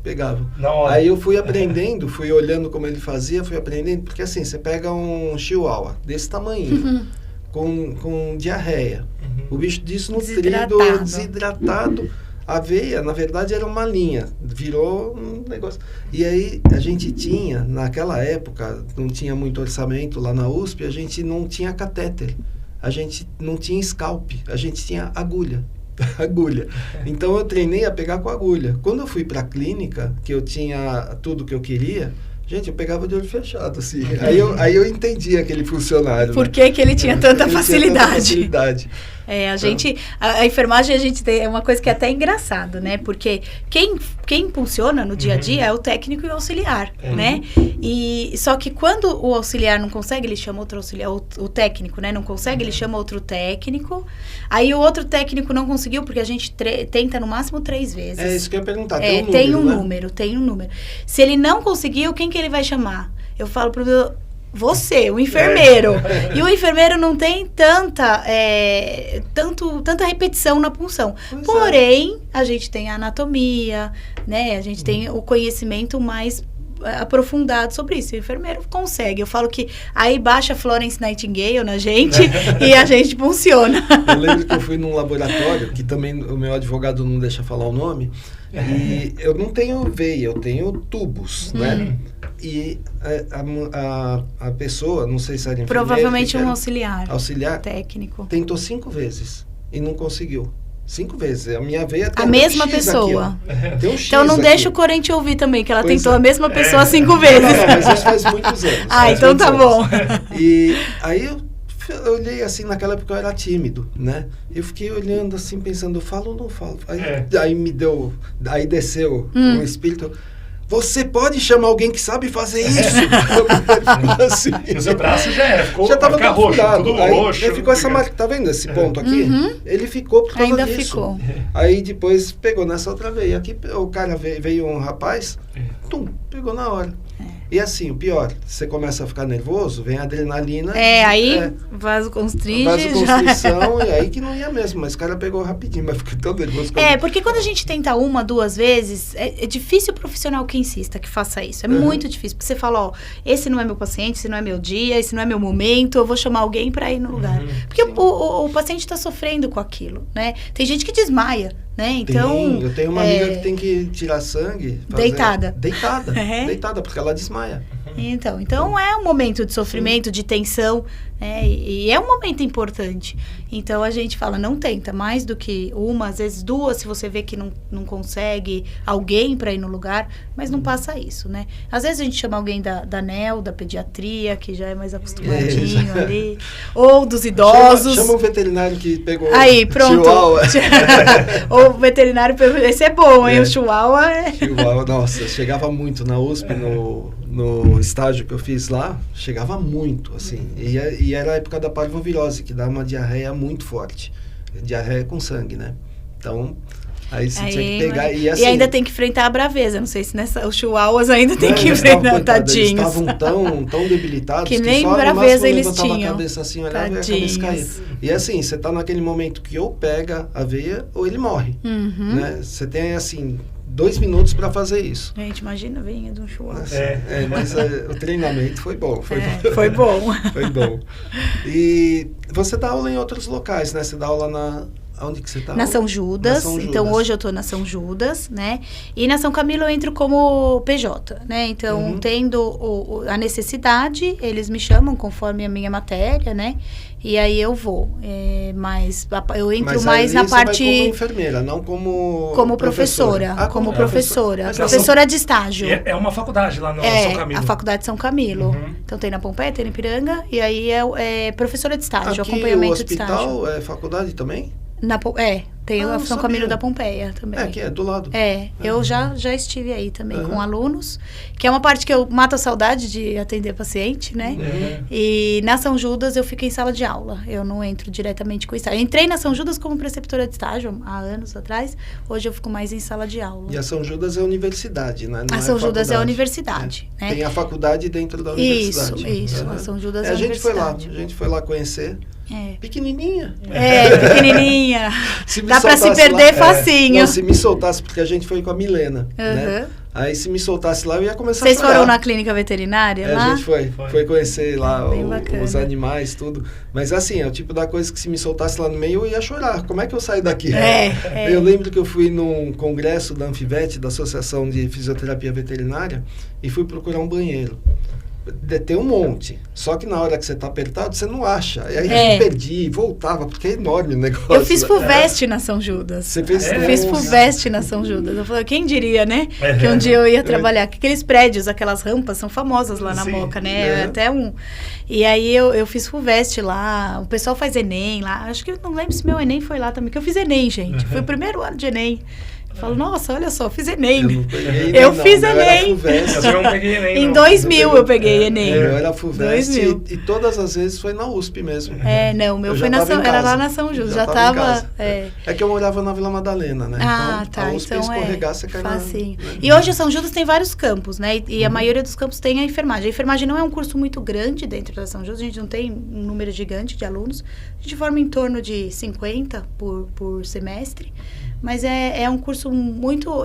pegava. Aí eu fui aprendendo, fui olhando como ele fazia, fui aprendendo, porque assim, você pega um chihuahua desse tamanho, com diarreia. O bicho desnutrido, desidratado. A veia, na verdade, era uma linha. Virou um negócio. E aí, a gente tinha, naquela época, não tinha muito orçamento lá na USP, a gente não tinha catéter. A gente não tinha scalp. A gente tinha agulha. Então, eu treinei a pegar com agulha. Quando eu fui para a clínica, que eu tinha tudo que eu queria, Gente, eu pegava de olho fechado, assim. Aí eu entendi aquele funcionário. Por que ele tinha tanta facilidade? A enfermagem, a gente tem uma coisa que é até engraçado, né? Porque quem impulsiona no dia a dia é o técnico e o auxiliar, né? E só que quando o auxiliar não consegue, ele chama outro auxiliar, o técnico, né? Não consegue, ele chama outro técnico. Aí o outro técnico não conseguiu, porque a gente tenta no máximo 3 vezes. É isso que eu ia perguntar, tem um número. Se ele não conseguiu, quem que ele vai chamar? Eu falo pro meu... Você, o enfermeiro. E o enfermeiro não tem tanta repetição na punção. Porém, a gente tem a anatomia, né? A gente tem o conhecimento mais aprofundado sobre isso. O enfermeiro consegue. Eu falo que aí baixa Florence Nightingale na gente e a gente funciona. Eu lembro que eu fui num laboratório, que também o meu advogado não deixa falar o nome, e eu não tenho veia, eu tenho tubos, né? E a pessoa, não sei se era enfermeira... Provavelmente um auxiliar técnico. Tentou 5 vezes e não conseguiu. 5 vezes. A minha veia tem a mesma pessoa. Tem um X então não aqui. Deixa o corrente ouvir também, que ela tentou a mesma pessoa 5 vezes. Não, mas isso faz muitos anos. Então tá bom. E aí eu olhei assim, naquela época eu era tímido, né? Eu fiquei olhando assim, pensando, eu falo ou não falo? Aí desceu um espírito... Você pode chamar alguém que sabe fazer isso? Assim. O seu braço já estava roxo, tudo roxo. Aí ficou essa marca, tá vendo esse ponto aqui? Ele ficou por causa disso. Ficou. Aí depois pegou nessa outra veia. Aqui o cara veio um rapaz, pegou na hora. E assim, o pior, você começa a ficar nervoso, vem a adrenalina. Vasoconstrição, e aí que não ia mesmo, mas o cara pegou rapidinho, mas fica tão nervoso. Porque quando a gente tenta 1, 2 vezes, é difícil o profissional que insista, que faça isso. É muito difícil, porque você fala, esse não é meu paciente, esse não é meu dia, esse não é meu momento, eu vou chamar alguém para ir no lugar. Porque o paciente está sofrendo com aquilo, né? Tem gente que desmaia, né? Então, eu tenho uma amiga que tem que tirar sangue. Deitada, porque ela desmaia. Então é um momento de sofrimento, de tensão, e é um momento importante. Então a gente fala, não tenta mais do que 1, às vezes 2, se você vê que não consegue alguém para ir no lugar, mas não passa isso, né? Às vezes a gente chama alguém da NEL, da pediatria, que já é mais acostumadinho ali, ou dos idosos. Chama um veterinário que pegou pronto. Chihuahua. Ou o veterinário pegou, esse é bom, hein? O Chihuahua Chihuahua, nossa, chegava muito na USP, no estágio que eu fiz lá, chegava muito, assim. E era a época da parvovirose, que dá uma diarreia muito forte. Diarreia com sangue, né? Então, aí você tinha que pegar e assim... E ainda tem que enfrentar a braveza. Não sei se os chihuahuas ainda tem que enfrentar, tadinhos. Eles estavam tão debilitados que nem só braveza eles tinham. A cabeça assim, olhava e a cabeça caía. E assim, você tá naquele momento que ou pega a veia ou ele morre. Né? Você tem, assim... 2 minutos para fazer isso. Gente, imagina a veinha de um chihuahua. Mas o treinamento foi bom. Foi bom. Foi bom. E você dá aula em outros locais, né? Você dá aula Onde que você está? Na São Judas. Então, hoje eu estou na São Judas, né? E na São Camilo eu entro como PJ, né? Então, tendo a necessidade, eles me chamam conforme a minha matéria, né? E aí eu vou. Mas eu entro mais na parte... Mas como enfermeira, não como professora. Como professora. Mas professora de estágio. É uma faculdade lá no São Camilo. A faculdade de São Camilo. Então tem na Pompeia, tem na Ipiranga. E aí é professora de estágio, aqui acompanhamento de estágio. O hospital é faculdade também? Tem a São Camilo da Pompeia também. Aqui é do lado. Eu já estive aí também com alunos, que é uma parte que eu mato a saudade de atender paciente, né? E na São Judas eu fico em sala de aula, eu não entro diretamente com estágio. Eu entrei na São Judas como preceptora de estágio há anos atrás, hoje eu fico mais em sala de aula. E a São Judas é a universidade, né? Não a São Judas é a universidade. Né? Tem a faculdade dentro da universidade. Isso. A São Judas é a universidade. A gente foi lá conhecer. Pequenininha. Pequenininha. Dá pra se perder facinho. Não, se me soltasse, porque a gente foi com a Milena, né? Aí se me soltasse lá, eu ia começar a chorar. Vocês foram na clínica veterinária lá? A gente foi conhecer lá os animais, tudo. Mas assim, é o tipo da coisa que se me soltasse lá no meio, eu ia chorar. Como é que eu saio daqui? Eu lembro que eu fui num congresso da Anfivet, da Associação de Fisioterapia Veterinária, e fui procurar um banheiro. Tem um monte. Só que na hora que você tá apertado, você não acha. E aí eu perdi e voltava, porque é enorme o negócio. Eu fiz FUVEST na São Judas. Você fez Eu fiz FUVEST na São Judas. Eu falei, quem diria, né? Que um dia eu ia trabalhar. Aqueles prédios, aquelas rampas são famosas lá na Moca, né? Até um. E aí eu fiz FUVEST lá. O pessoal faz Enem lá. Acho que eu não lembro se meu Enem foi lá também. Que eu fiz Enem, gente. Foi o primeiro ano de Enem. Eu falo, nossa, olha só, fiz Enem. Eu fiz Enem. Eu não peguei Enem. Em 2000 eu peguei Enem. Eu era FUVEST e todas as vezes foi na USP mesmo. Não, o meu foi era lá na São Judas. Já tava. É que eu morava na Vila Madalena, né? Ah, então, tá. A USP escorregar, você cai facinho. E hoje a São Judas tem vários campos, né? E a maioria dos campos tem a enfermagem. A enfermagem não é um curso muito grande dentro da São Judas. A gente não tem um número gigante de alunos. A gente forma em torno de 50 por semestre. Mas é um curso muito...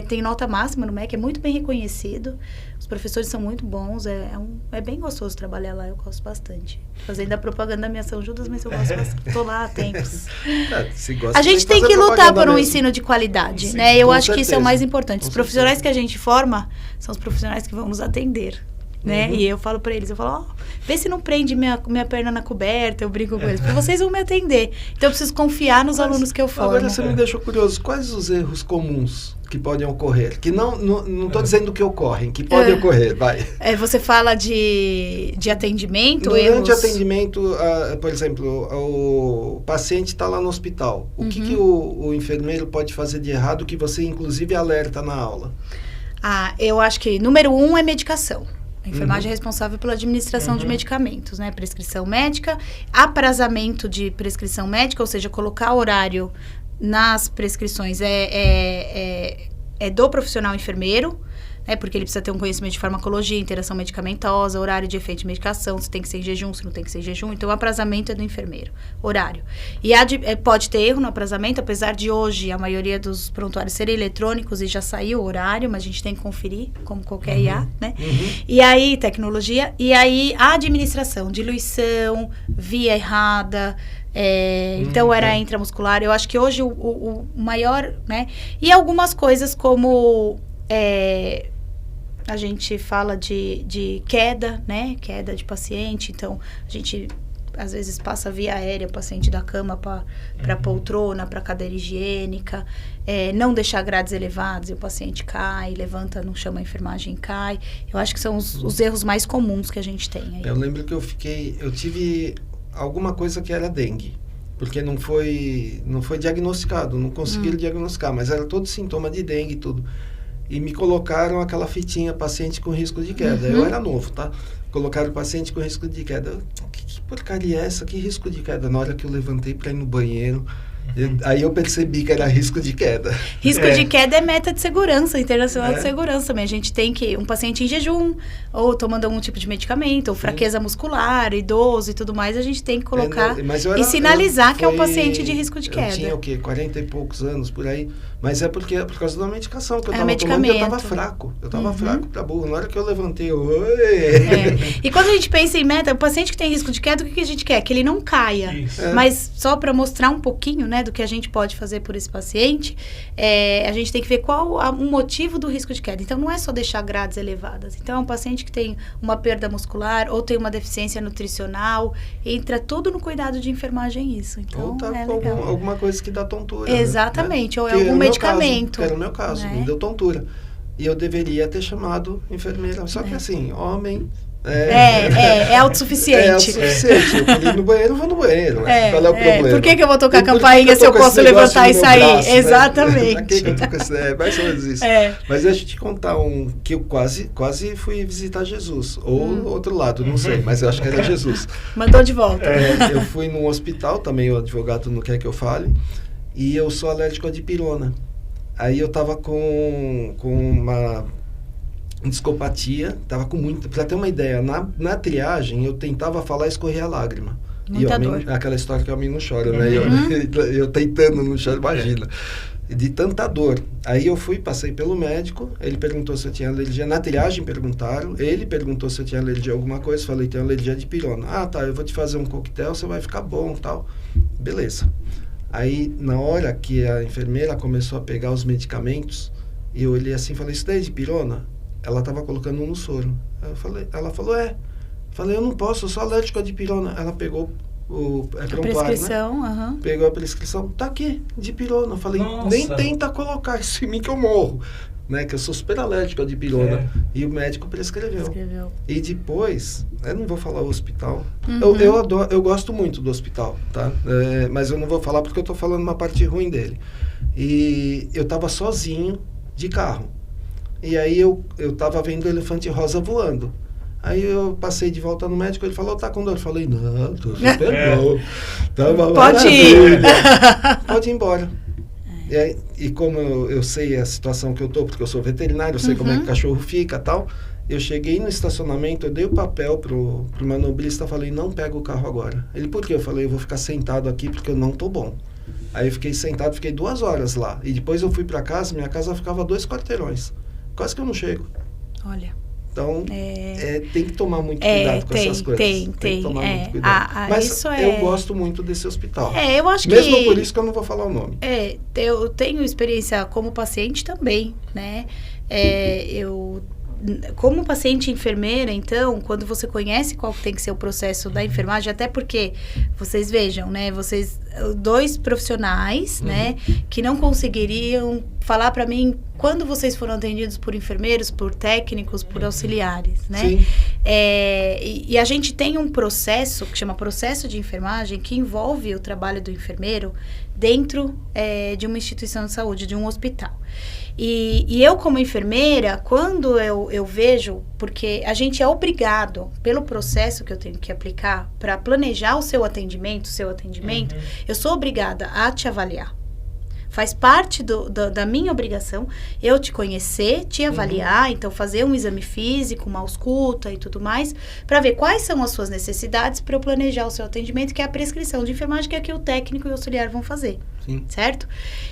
tem nota máxima no MEC, é muito bem reconhecido. Os professores são muito bons, é bem gostoso trabalhar lá, eu gosto bastante. Fazendo a propaganda da minha São Judas, mas eu gosto bastante. Estou lá há tempos. Se gosta, a gente tem que lutar por um ensino de qualidade, Sim, né? Eu acho certeza. que isso é o mais importante. Com Os profissionais que a gente forma são os profissionais que vão nos atender. Né? E eu falo pra eles, vê se não prende minha perna na coberta, eu brinco com eles, porque vocês vão me atender. Então eu preciso confiar nos alunos que eu formo. Agora você me deixou curioso, quais os erros comuns que podem ocorrer? Que não estou dizendo que ocorrem, que podem ocorrer, vai. Você fala de atendimento? Durante o atendimento, por exemplo, o paciente está lá no hospital. O que o enfermeiro pode fazer de errado que você inclusive alerta na aula? Eu acho que número 1 é medicação. A enfermagem é responsável pela administração de medicamentos, né? Prescrição médica, aprazamento de prescrição médica, ou seja, colocar horário nas prescrições é do profissional enfermeiro, né? Porque ele precisa ter um conhecimento de farmacologia, interação medicamentosa, horário de efeito de medicação, se tem que ser em jejum, se não tem que ser em jejum. Então, o aprazamento é do enfermeiro, horário. E pode ter erro no aprazamento, apesar de hoje a maioria dos prontuários serem eletrônicos e já saiu o horário, mas a gente tem que conferir, como qualquer IA, né? E aí, tecnologia, e aí a administração, diluição, via errada... então era intramuscular. Eu acho que hoje o maior, né? E algumas coisas como a gente fala de queda, né? Queda de paciente. Então a gente às vezes passa via aérea o paciente da cama para poltrona, para cadeira higiênica, não deixar grades elevadas e o paciente cai, levanta, não chama a enfermagem, cai. Eu acho que são os erros mais comuns que a gente tem aí. Eu lembro que eu tive alguma coisa que era dengue, porque não foi diagnosticado, não conseguiram diagnosticar, mas era todo sintoma de dengue e tudo. E me colocaram aquela fitinha, paciente com risco de queda. Eu era novo, tá? Colocaram o paciente com risco de queda. Que porcaria é essa? Que risco de queda? Na hora que eu levantei para ir no banheiro, aí eu percebi que era risco de queda. Risco de queda é meta de segurança, internacional de segurança também. A gente tem que, um paciente em jejum, ou tomando algum tipo de medicamento, ou fraqueza muscular, idoso e tudo mais, a gente tem que colocar e sinalizar que é um paciente de risco de queda. Eu tinha o quê? 40 e poucos anos, por aí. Mas é por causa da medicação que eu estava tomando, eu estava fraco. Eu estava fraco pra burro. Na hora que eu levantei, E quando a gente pensa em meta, o paciente que tem risco de queda, o que a gente quer? Que ele não caia. Mas só para mostrar um pouquinho, né, do que a gente pode fazer por esse paciente, a gente tem que ver qual o motivo do risco de queda. Então, não é só deixar grades elevadas. Então, é um paciente que tem uma perda muscular ou tem uma deficiência nutricional, entra tudo no cuidado de enfermagem isso. Então, ou tá com alguma coisa que dá tontura. Exatamente, né? Ou é algum medicamento. Que era o meu caso, me deu tontura. E eu deveria ter chamado enfermeira. Só que assim, homem... É autossuficiente. É autossuficiente. Eu queria ir no banheiro, eu vou no banheiro. Né? Qual é o problema? Por que eu vou tocar a campainha se eu posso levantar e sair? Braço, exatamente. Né? Que eu tô com esse, mais ou menos isso. Mas deixa eu te contar que eu quase fui visitar Jesus. Ou outro lado, não sei, mas eu acho que era Jesus. Mandou de volta. Eu fui num hospital, também o advogado não quer que eu fale, e eu sou alérgico a dipirona. Aí eu tava com uma discopatia, tava com muito... Pra ter uma ideia, na triagem eu tentava falar e escorria a lágrima. Muita dor. Aquela história que o homem não chora, né? Eu tentando não chorar, imagina. De tanta dor. Aí eu passei pelo médico, ele perguntou se eu tinha alergia. Na triagem perguntaram, ele perguntou se eu tinha alergia a alguma coisa, falei, tenho alergia de pirona. Ah, tá, eu vou te fazer um coquetel, você vai ficar bom e tal. Beleza. Aí, na hora que a enfermeira começou a pegar os medicamentos, eu olhei assim e falei, isso daí é de pirona? ela estava colocando no soro. Ela falou, Falei, eu não posso, eu sou alérgico à dipirona. Ela pegou a prescrição, né? Pegou a prescrição, tá aqui, dipirona. Eu falei, Nossa. nem tenta colocar isso em mim que eu morro. Né, que eu sou super alérgico à dipirona. E o médico prescreveu. E depois, eu não vou falar o hospital. Eu gosto muito do hospital, tá? Mas eu não vou falar porque eu tô falando uma parte ruim dele. E eu tava sozinho de carro. E aí eu tava vendo o elefante rosa voando. Aí eu passei de volta no médico, ele falou, tá com dor? Eu falei, não, tô super bom. Pode ir. Pode ir embora. E como eu sei a situação que eu tô, porque eu sou veterinário, eu sei como é que o cachorro fica e tal, eu cheguei no estacionamento, eu dei o papel pro manobrista, falei, não pega o carro agora. Ele, por quê? Eu falei, eu vou ficar sentado aqui porque eu não tô bom. Aí eu fiquei sentado, fiquei 2 horas lá. E depois eu fui pra casa, minha casa ficava 2 quarteirões. Quase que eu não chego. Olha. Então, tem que tomar muito cuidado com essas coisas. Tem que tomar muito cuidado. Mas eu gosto muito desse hospital. Eu acho que... Mesmo por isso que eu não vou falar o nome. Eu tenho experiência como paciente também, né? Como paciente enfermeira, então, quando você conhece qual tem que ser o processo da enfermagem, até porque, vocês vejam, né? Vocês, 2 profissionais, né? Que não conseguiriam falar para mim quando vocês foram atendidos por enfermeiros, por técnicos, por auxiliares, né? Sim. E a gente tem um processo que chama processo de enfermagem que envolve o trabalho do enfermeiro dentro de uma instituição de saúde, de um hospital. E eu, como enfermeira, quando eu vejo, porque a gente é obrigado, pelo processo que eu tenho que aplicar para planejar o seu atendimento, eu sou obrigada a te avaliar. Faz parte da minha obrigação eu te conhecer, te avaliar, então fazer um exame físico, uma ausculta e tudo mais, para ver quais são as suas necessidades para eu planejar o seu atendimento, que é a prescrição de enfermagem, que é que o técnico e o auxiliar vão fazer. Sim. Certo?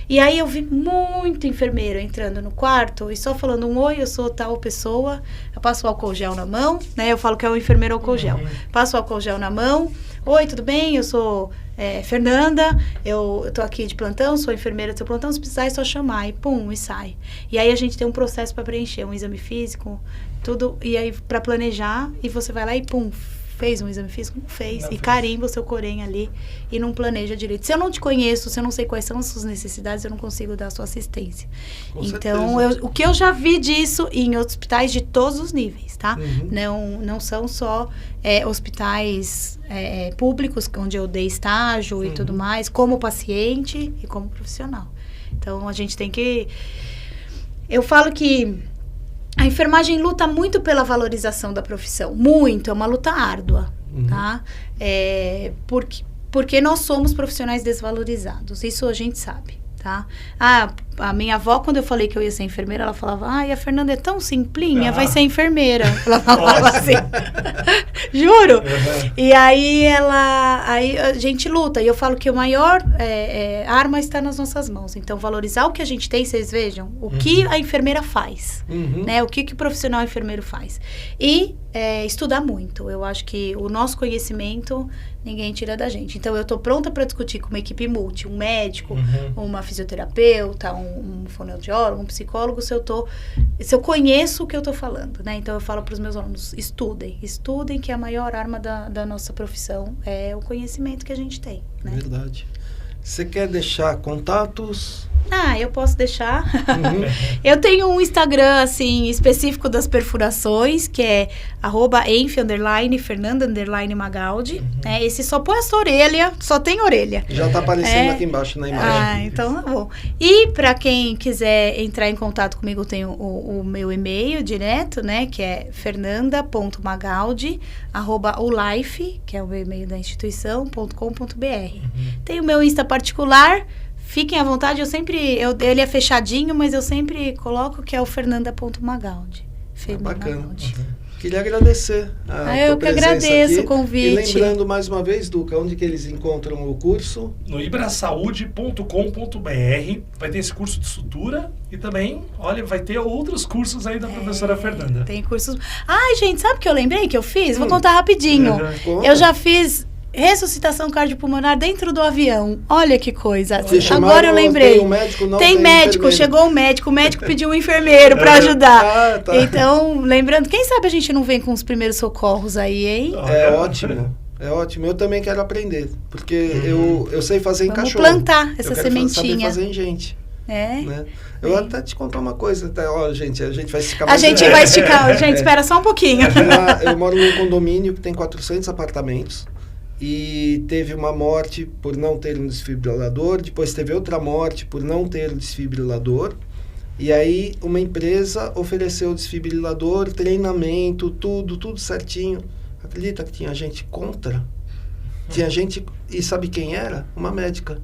E aí eu vi muito enfermeiro entrando no quarto e só falando oi, eu sou tal pessoa, eu passo o álcool gel na mão, né? Eu falo que é o enfermeiro álcool gel. Passo o álcool gel na mão, oi, tudo bem? Eu sou Fernanda, eu tô aqui de plantão, sou enfermeira do seu plantão, se precisar é só chamar e pum, e sai. E aí a gente tem um processo para preencher, um exame físico, tudo, e aí para planejar, e você vai lá e pum, fez um exame físico? Não fez. E carimba o seu corém ali e não planeja direito. Se eu não te conheço, se eu não sei quais são as suas necessidades, eu não consigo dar a sua assistência. Então, o que eu já vi disso em hospitais de todos os níveis, tá? Não são só hospitais públicos, onde eu dei estágio e tudo mais, como paciente e como profissional. Então, a gente tem que... Eu falo que a enfermagem luta muito pela valorização da profissão. Muito, é uma luta árdua, tá? Porque nós somos profissionais desvalorizados, isso a gente sabe, tá? A minha avó, quando eu falei que eu ia ser enfermeira, ela falava, a Fernanda é tão simplinha, vai ser enfermeira. Ela falava assim, juro. E aí a gente luta, e eu falo que a maior arma está nas nossas mãos. Então, valorizar o que a gente tem, vocês vejam, o que a enfermeira faz, né? O que o profissional enfermeiro faz. E estudar muito. Eu acho que o nosso conhecimento ninguém tira da gente. Então, eu estou pronta para discutir com uma equipe multi, um médico, uma fisioterapeuta, um fonoaudiólogo, um psicólogo, se eu conheço o que eu estou falando, né? Então, eu falo para os meus alunos, estudem, que a maior arma da nossa profissão é o conhecimento que a gente tem, né? Verdade. Você quer deixar contatos? Eu posso deixar. Eu tenho um Instagram, assim, específico das perfurações, que é @enf_fernanda_magaldi. Esse só põe essa orelha, só tem orelha. Já tá aparecendo aqui embaixo na imagem. Então tá bom. E para quem quiser entrar em contato comigo, eu tenho o meu e-mail direto, né, que é fernanda.magaldi@ulife, que é o meu e-mail da instituição, .com.br. Tem o meu Insta particular. Fiquem à vontade, ele é fechadinho, mas eu sempre coloco que é o fernanda.magaldi. Bacana. Queria agradecer a tua eu que agradeço aqui. O convite. E lembrando mais uma vez, Duca, onde que eles encontram o curso? No ibrasaude.com.br vai ter esse curso de sutura e também, olha, vai ter outros cursos aí da professora Fernanda. Tem cursos... gente, sabe o que eu lembrei que eu fiz? Vou contar rapidinho. Eu já fiz ressuscitação cardiopulmonar dentro do avião. Olha que coisa. Chamaram, agora eu lembrei. Tem um médico, não tem médico, chegou o médico pediu um enfermeiro para ajudar. Tá. Então, lembrando, quem sabe a gente não vem com os primeiros socorros aí, hein? É ótimo. É ótimo. Eu também quero aprender, porque eu sei fazer em Vamos cachorro. plantar essa sementinha. Saber fazer em gente. Né? Eu até te contar uma coisa, gente, a gente vai esticar mais. A gente vai esticar, gente, espera só um pouquinho. Eu moro num condomínio que tem 400 apartamentos e teve uma morte por não ter um desfibrilador, depois teve outra morte por não ter um desfibrilador, e aí uma empresa ofereceu o desfibrilador, treinamento, tudo certinho. Acredita que tinha gente contra? Tinha gente, e sabe quem era? Uma médica.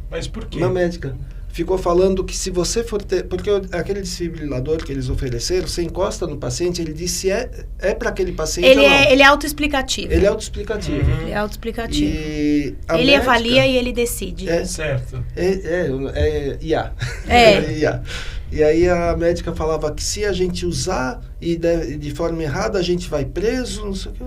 Mas por quê? Uma médica. Ficou falando que se você for ter... Porque aquele desfibrilador que eles ofereceram, você encosta no paciente, ele diz se é para aquele paciente ou não. Ele é autoexplicativo. Ele é autoexplicativo. Ele é autoexplicativo. E ele avalia e ele decide. Certo. IA. É. IA. E aí a médica falava que se a gente usar e de forma errada, a gente vai preso, não sei o que.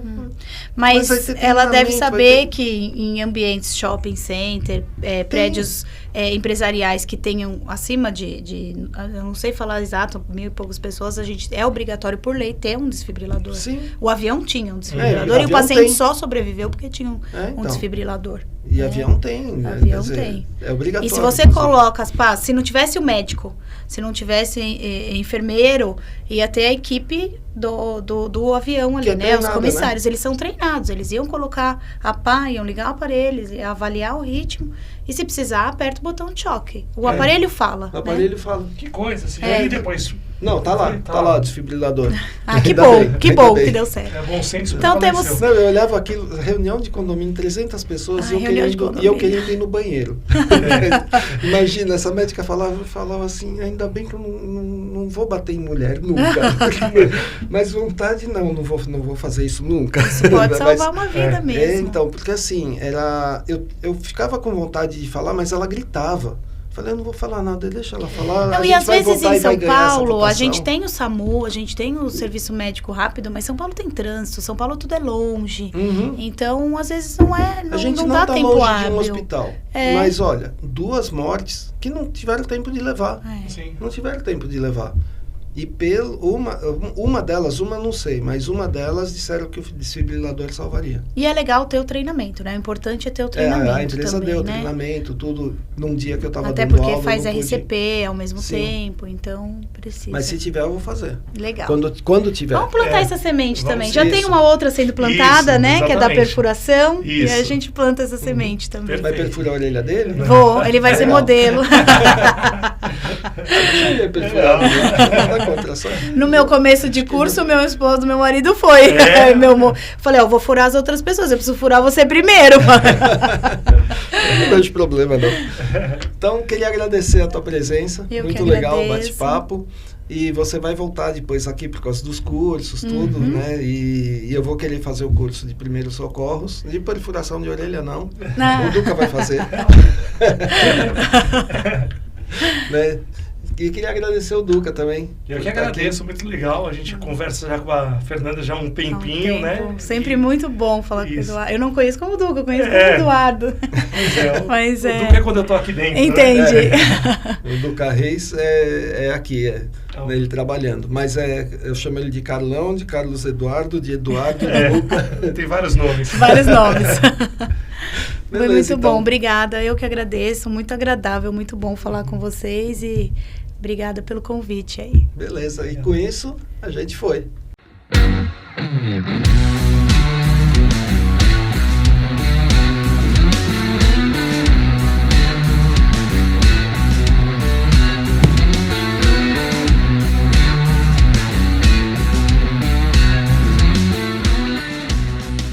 Mas ela deve saber que em ambientes shopping center, prédios empresariais que tenham acima de eu não sei falar exato, 1.000 e poucas pessoas, é obrigatório por lei ter um desfibrilador. Sim. O avião tinha um desfibrilador e o paciente só sobreviveu porque tinha um desfibrilador. E avião tem. Avião tem. É obrigatório. E se você coloca, se não tivesse o médico, se não tivesse enfermeiro, ia ter a equipe do avião ali, né? Os comissários, eles são treinados, eles iam colocar a pá, iam ligar o aparelho, iam avaliar o ritmo, e se precisar, aperta o botão de choque. O aparelho fala. O aparelho fala. Que coisa, assim. E depois... Não, tá lá o desfibrilador. Que bom que deu certo. É bom senso. Então temos... Não, eu olhava aquilo, reunião de condomínio, 300 pessoas, e eu querendo ir no banheiro. Imagina, essa médica falava assim, ainda bem que eu não vou bater em mulher nunca. Mas vontade não vou fazer isso nunca. Isso pode salvar uma vida mesmo. Então, porque assim, eu ficava com vontade de falar, mas ela gritava. Falei, eu não vou falar nada, deixa ela falar. Não, e às vezes em São Paulo, a gente tem o SAMU, a gente tem o serviço médico rápido, mas São Paulo tem trânsito, São Paulo tudo é longe. Então, às vezes não a gente não dá tá tempo longe hábil. de um hospital. Mas olha, 2 mortes que não tiveram tempo de levar. Sim. Não tiveram tempo de levar. E uma delas, não sei, mas uma delas disseram que o desfibrilador salvaria. E é legal ter o treinamento, né? O importante é ter o treinamento. A empresa também, deu né? treinamento, tudo, num dia que eu estava até dando aula. Até porque faz RCP ao mesmo tempo, então precisa. Mas se tiver, eu vou fazer. Legal. Quando tiver. Vamos plantar essa semente também. Já tem uma outra sendo plantada, isso, né? Exatamente. Que é da perfuração. Isso. E a gente planta essa semente também. Vai perfurar a orelha dele? Vou, ele vai ser modelo. Deixa ele perfurar. Tá contra só. No meu começo de curso, meu esposo, meu marido foi. Falei, eu vou furar as outras pessoas, eu preciso furar você primeiro. Não vejo problema, não. Então, queria agradecer a tua presença. Muito legal o bate-papo. E você vai voltar depois aqui por causa dos cursos, tudo, né? E eu vou querer fazer o curso de primeiros socorros. De perfuração de orelha, não. O Duca vai fazer. Né? E queria agradecer o Duca também. Eu que agradeço, muito legal. A gente conversa já com a Fernanda já há um tempinho, né? Sempre muito bom falar com o Eduardo. Eu não conheço como Duca, eu conheço como Eduardo. Mas o Duca é quando eu tô aqui dentro. Entendi. Né? O Duca Reis é aqui, ele trabalhando. Mas eu chamo ele de Carlão, de Carlos Eduardo, de Eduardo, de Duca. Tem vários nomes. Vários nomes. Beleza, foi muito então. bom, obrigada. Eu que agradeço, muito agradável, muito bom falar com vocês e obrigada pelo convite aí. Beleza, e com isso a gente foi.